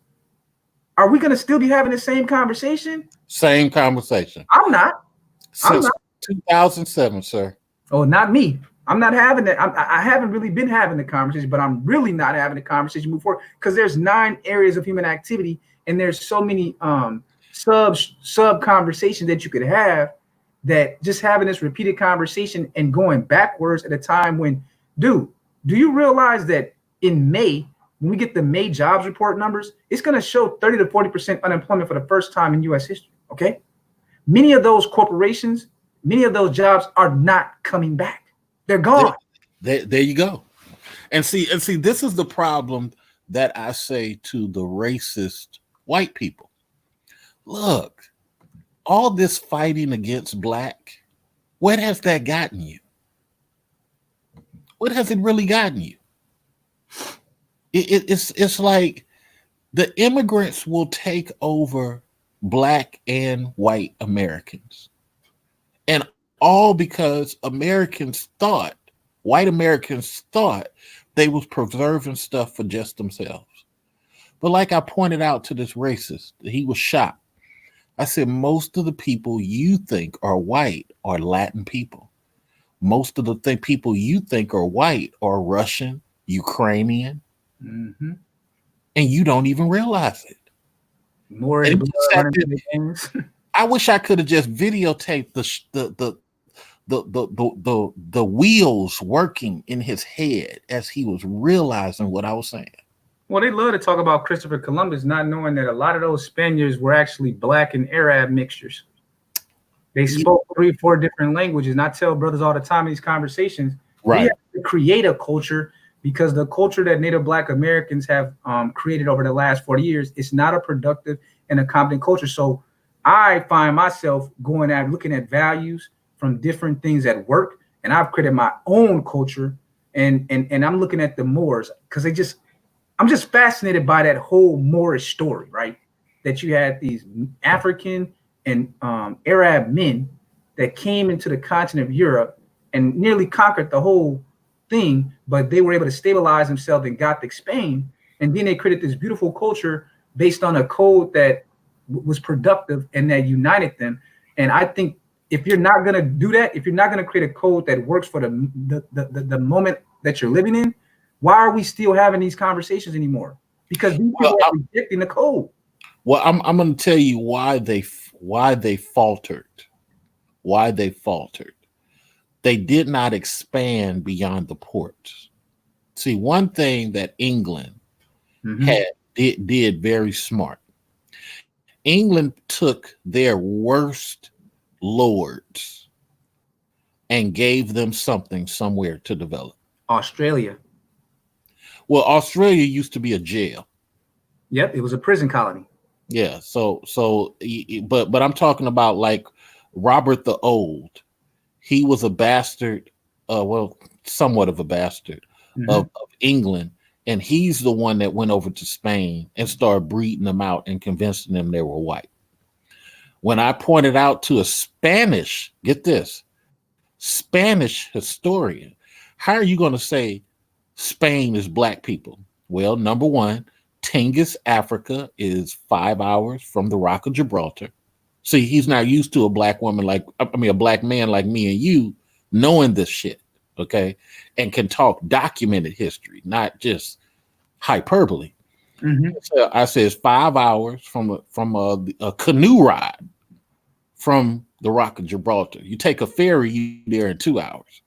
are we going to still be having the same conversation? Same conversation. I'm not. Since 2007, sir. Oh, not me. I'm not having that. I haven't really been having the conversation, but I'm really not having the conversation move forward because there's 9 areas of human activity and there's so many sub conversations that you could have, that just having this repeated conversation and going backwards at a time when, dude, do you realize that in May, when we get the May jobs report numbers, it's going to show 30 to 40% unemployment for the first time in U.S. history, okay? Many of those corporations, many of those jobs are not coming back. They're gone. There you go. And see, this is the problem that I say to the racist white people. Look, all this fighting against black, what has that gotten you? What has it really gotten you? It's like the immigrants will take over black and white Americans. And all because white Americans thought they was preserving stuff for just themselves. But like I pointed out to this racist, he was shocked. I said, most of the people you think are white are Latin people. Most of the people you think are white are Russian, Ukrainian, and you don't even realize it. More I wish I could have just videotaped the wheels working in his head as he was realizing what I was saying. Well, they love to talk about Christopher Columbus, not knowing that a lot of those Spaniards were actually black and Arab mixtures. They spoke 3-4 different languages. And I tell brothers all the time in these conversations, we have to create a culture, because the culture that Native Black Americans have created over the last 40 years, it's not a productive and a competent culture. So I find myself looking at values from different things at work, and I've created my own culture, and I'm looking at the Moors because I'm just fascinated by that whole Moorish story, right? That you had these African and Arab men that came into the continent of Europe and nearly conquered the whole thing, but they were able to stabilize themselves in Gothic Spain, and then they created this beautiful culture based on a code that was productive and that united them. And I think if you're not going to do that, if you're not going to create a code that works for the moment that you're living in, why are we still having these conversations anymore? Because these people are rejecting the code. Well, I'm going to tell you why they faltered. Why they faltered. They did not expand beyond the ports. See, one thing that England did very smart. England took their worst lords and gave them something somewhere to develop. Australia. Well, Australia used to be a jail. Yep, it was a prison colony. Yeah, but I'm talking about like Robert the Old. He was a bastard, somewhat of a bastard of England, and he's the one that went over to Spain and started breeding them out and convincing them they were white. When I pointed out to a Spanish, get this, Spanish historian, how are you going to say Spain is black people? Well, number one, Tingis, Africa is 5 hours from the Rock of Gibraltar. See, he's not used to a black woman a black man like me and you knowing this shit, okay? And can talk documented history, not just hyperbole. So I says 5 hours from a canoe ride from the Rock of Gibraltar. You take a ferry, you're there in 2 hours.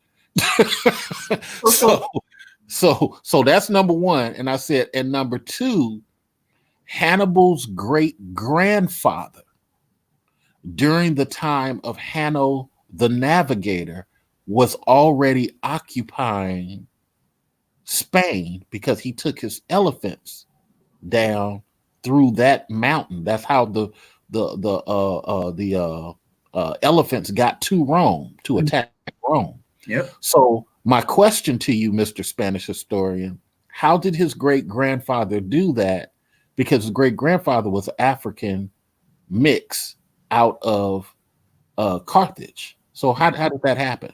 So that's number one. And I said, and number two, Hannibal's great grandfather during the time of Hanno the Navigator was already occupying Spain because he took his elephants down through that mountain. That's how the elephants got to Rome to attack Rome. Yep. So my question to you, Mr. Spanish historian, how did his great grandfather do that? Because his great grandfather was African mix out of Carthage. So how did that happen?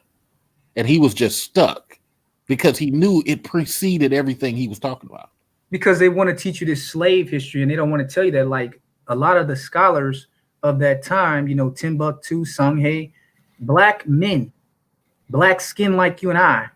And he was just stuck because he knew it preceded everything he was talking about. Because they want to teach you this slave history, and they don't want to tell you that, like, a lot of the scholars of that time, Timbuktu, Songhay, black men, black skin like you and I,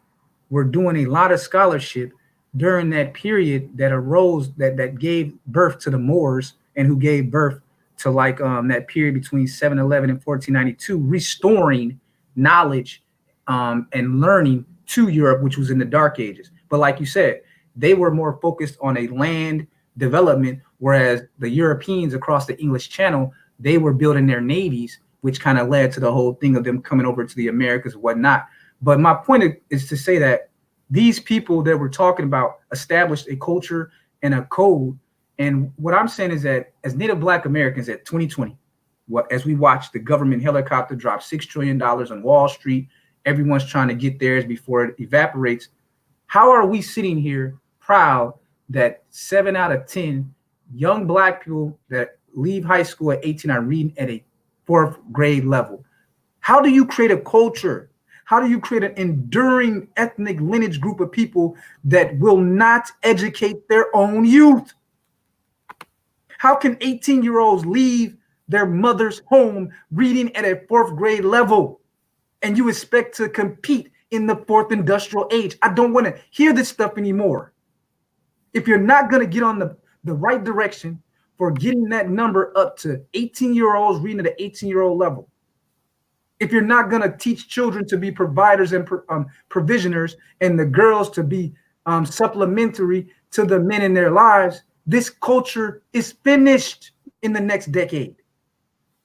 were doing a lot of scholarship during that period that arose, that gave birth to the Moors, and who gave birth to, like, that period between 711 and 1492, restoring knowledge and learning to Europe, which was in the Dark Ages. But like you said, they were more focused on a land development, whereas the Europeans across the English Channel, they were building their navies, which kind of led to the whole thing of them coming over to the Americas and whatnot. But my point is to say that these people that we're talking about established a culture and a code. And what I'm saying is that as Native Black Americans at 2020, as we watch the government helicopter drop $6 trillion on Wall Street, everyone's trying to get theirs before it evaporates. How are we sitting here proud that 7 out of 10 young Black people that leave high school at 18 are reading at a 4th grade level? How do you create a culture? How do you create an enduring ethnic lineage group of people that will not educate their own youth? How can 18-year-olds leave their mother's home reading at a 4th grade level, and you expect to compete in the 4th industrial age? I don't want to hear this stuff anymore. If you're not going to get on the right direction for getting that number up to 18-year-olds reading at an 18-year-old level, if you're not going to teach children to be providers and provisioners, and the girls to be supplementary to the men in their lives, this culture is finished in the next decade,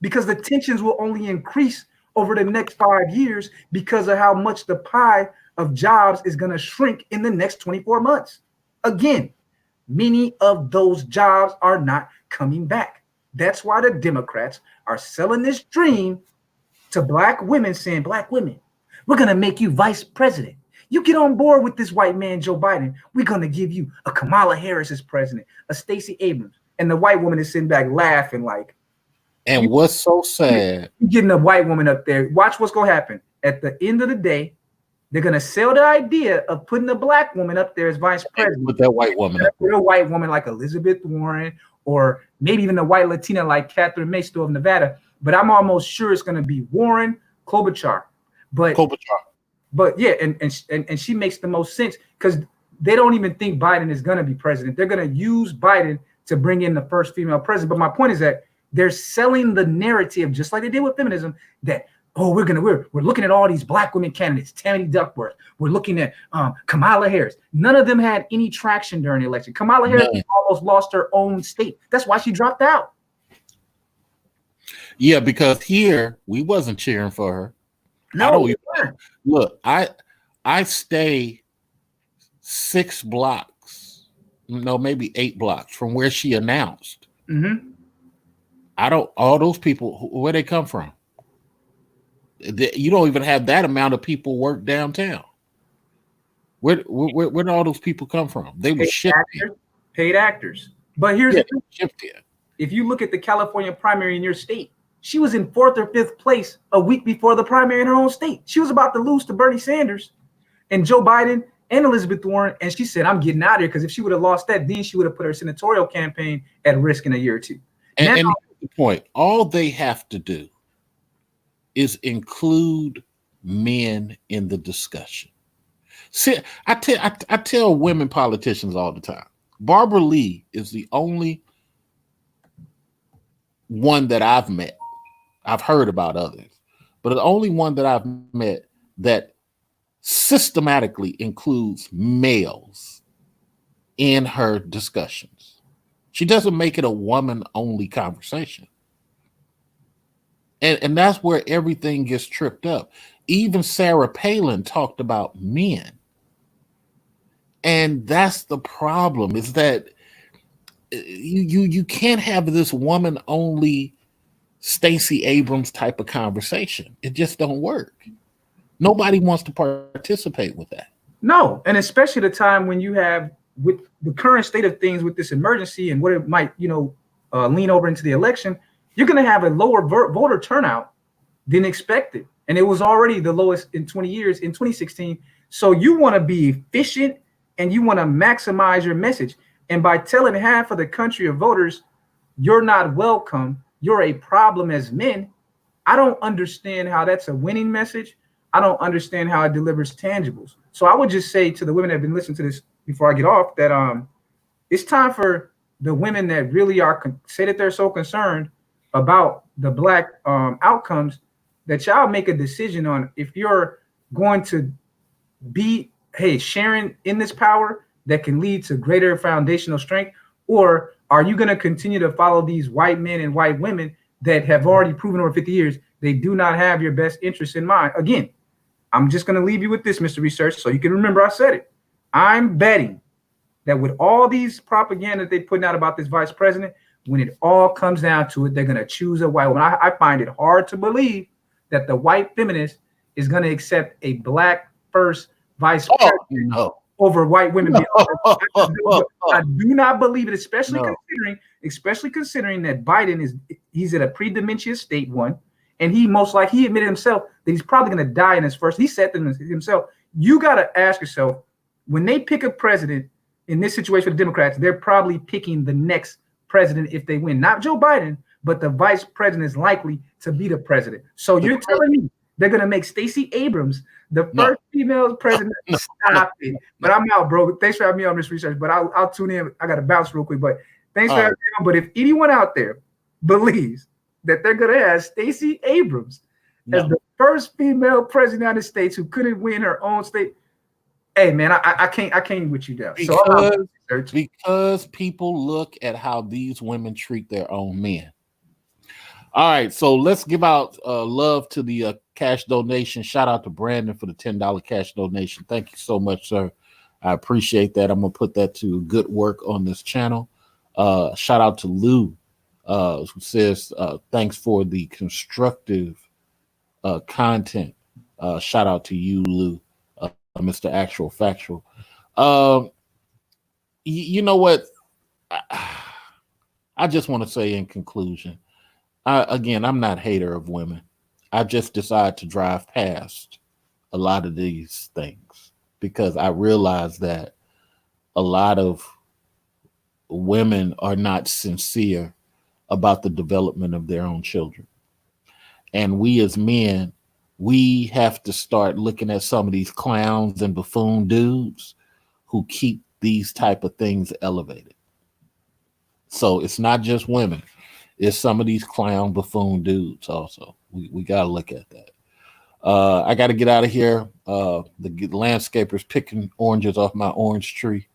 because the tensions will only increase over the next 5 years because of how much the pie of jobs is going to shrink in the next 24 months. Again, many of those jobs are not coming back. That's why the Democrats are selling this dream to Black women, saying, Black women, we're going to make you vice president. You get on board with this white man, Joe Biden. We're going to give you a Kamala Harris as president, a Stacey Abrams. And the white woman is sitting back laughing like. And what's so sad, you're getting a white woman up there. Watch what's going to happen. At the end of the day, they're going to sell the idea of putting a Black woman up there as vice president. With that white woman. Put a white woman like Elizabeth Warren, or maybe even a white Latina like Catherine Masto of Nevada. But I'm almost sure it's going to be Warren Klobuchar. But yeah, and she makes the most sense, because they don't even think Biden is going to be president. They're going to use Biden to bring in the first female president. But my point is that they're selling the narrative, just like they did with feminism, that, oh, we're looking at all these Black women candidates, Tammy Duckworth. We're looking at Kamala Harris. None of them had any traction during the election. Kamala Harris almost lost her own state. That's why she dropped out. Yeah, because here we wasn't cheering for her. No, look, I stay 6 blocks, no, maybe 8 blocks from where she announced. Mm-hmm. All those people, where they come from? You don't even have that amount of people work downtown. Where did all those people come from? They were paid actors. But here's the thing. There. If you look at the California primary in your state, she was in 4th or 5th place a week before the primary in her own state. She was about to lose to Bernie Sanders and Joe Biden and Elizabeth Warren. And she said, I'm getting out of here, because if she would have lost that, then she would have put her senatorial campaign at risk in a year or two. And that's the point. All they have to do is include men in the discussion. See, I tell women politicians all the time, Barbara Lee is the only one that I've met. I've heard about others, but the only one that I've met that systematically includes males in her discussions. She doesn't make it a woman-only conversation. And that's where everything gets tripped up. Even Sarah Palin talked about men. And that's the problem, is that you can't have this woman-only Stacey Abrams type of conversation. It just don't work. Nobody wants to participate with that. No, and especially the time when you have with the current state of things with this emergency and what it might, lean over into the election, you're going to have a lower voter turnout than expected. And it was already the lowest in 20 years in 2016. So you want to be efficient and you want to maximize your message. And by telling half of the country of voters, you're not welcome, you're a problem as men, I don't understand how that's a winning message. I don't understand how it delivers tangibles. So I would just say to the women that have been listening to this before I get off that it's time for the women that really say that they're so concerned about the black outcomes that y'all make a decision on if you're going to be sharing in this power that can lead to greater foundational strength, or are you going to continue to follow these white men and white women that have already proven over 50 years they do not have your best interests in mind? Again, I'm just going to leave you with this, Mr. Research, so you can remember I said it. I'm betting that with all these propaganda they're putting out about this vice president, when it all comes down to it, they're going to choose a white woman. I find it hard to believe that the white feminist is going to accept a black first vice president over white women. I do not believe it, especially considering that Biden he's at a pre-dementia state one, and he admitted himself that he's probably going to die in his first. He said to himself, you got to ask yourself, when they pick a president in this situation for the Democrats, they're probably picking the next president if they win, not Joe Biden, but the vice president is likely to be the president. So you're telling me they're going to make Stacey Abrams the first female president? Stop it. But I'm out, bro. Thanks for having me on this research, but I'll tune in. I got to bounce real quick, but thanks for having me on. But if anyone out there believes that they're going to have Stacey Abrams as the first female president of the United States who couldn't win her own state, hey man, I can't with you down. Because people look at how these women treat their own men. All right, so let's give out love to the cash donation. Shout out to Brandon for the $10 cash donation. Thank you so much, sir. I appreciate that. I'm gonna put that to good work on this channel. Shout out to Lou, who says thanks for the constructive content. Shout out to you, Lou. Mr. Actual Factual. You know what? I just want to say in conclusion, I'm not a hater of women. I just decide to drive past a lot of these things because I realize that a lot of women are not sincere about the development of their own children. And we as men, we have to start looking at some of these clowns and buffoon dudes who keep these type of things elevated. So it's not just women. It's some of these clown buffoon dudes also. We got to look at that. I got to get out of here. The landscaper's picking oranges off my orange tree.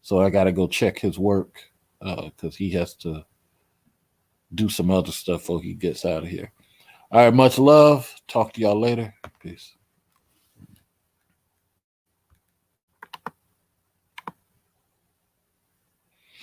So I got to go check his work because he has to do some other stuff before he gets out of here. All right, much love. Talk to y'all later. Peace.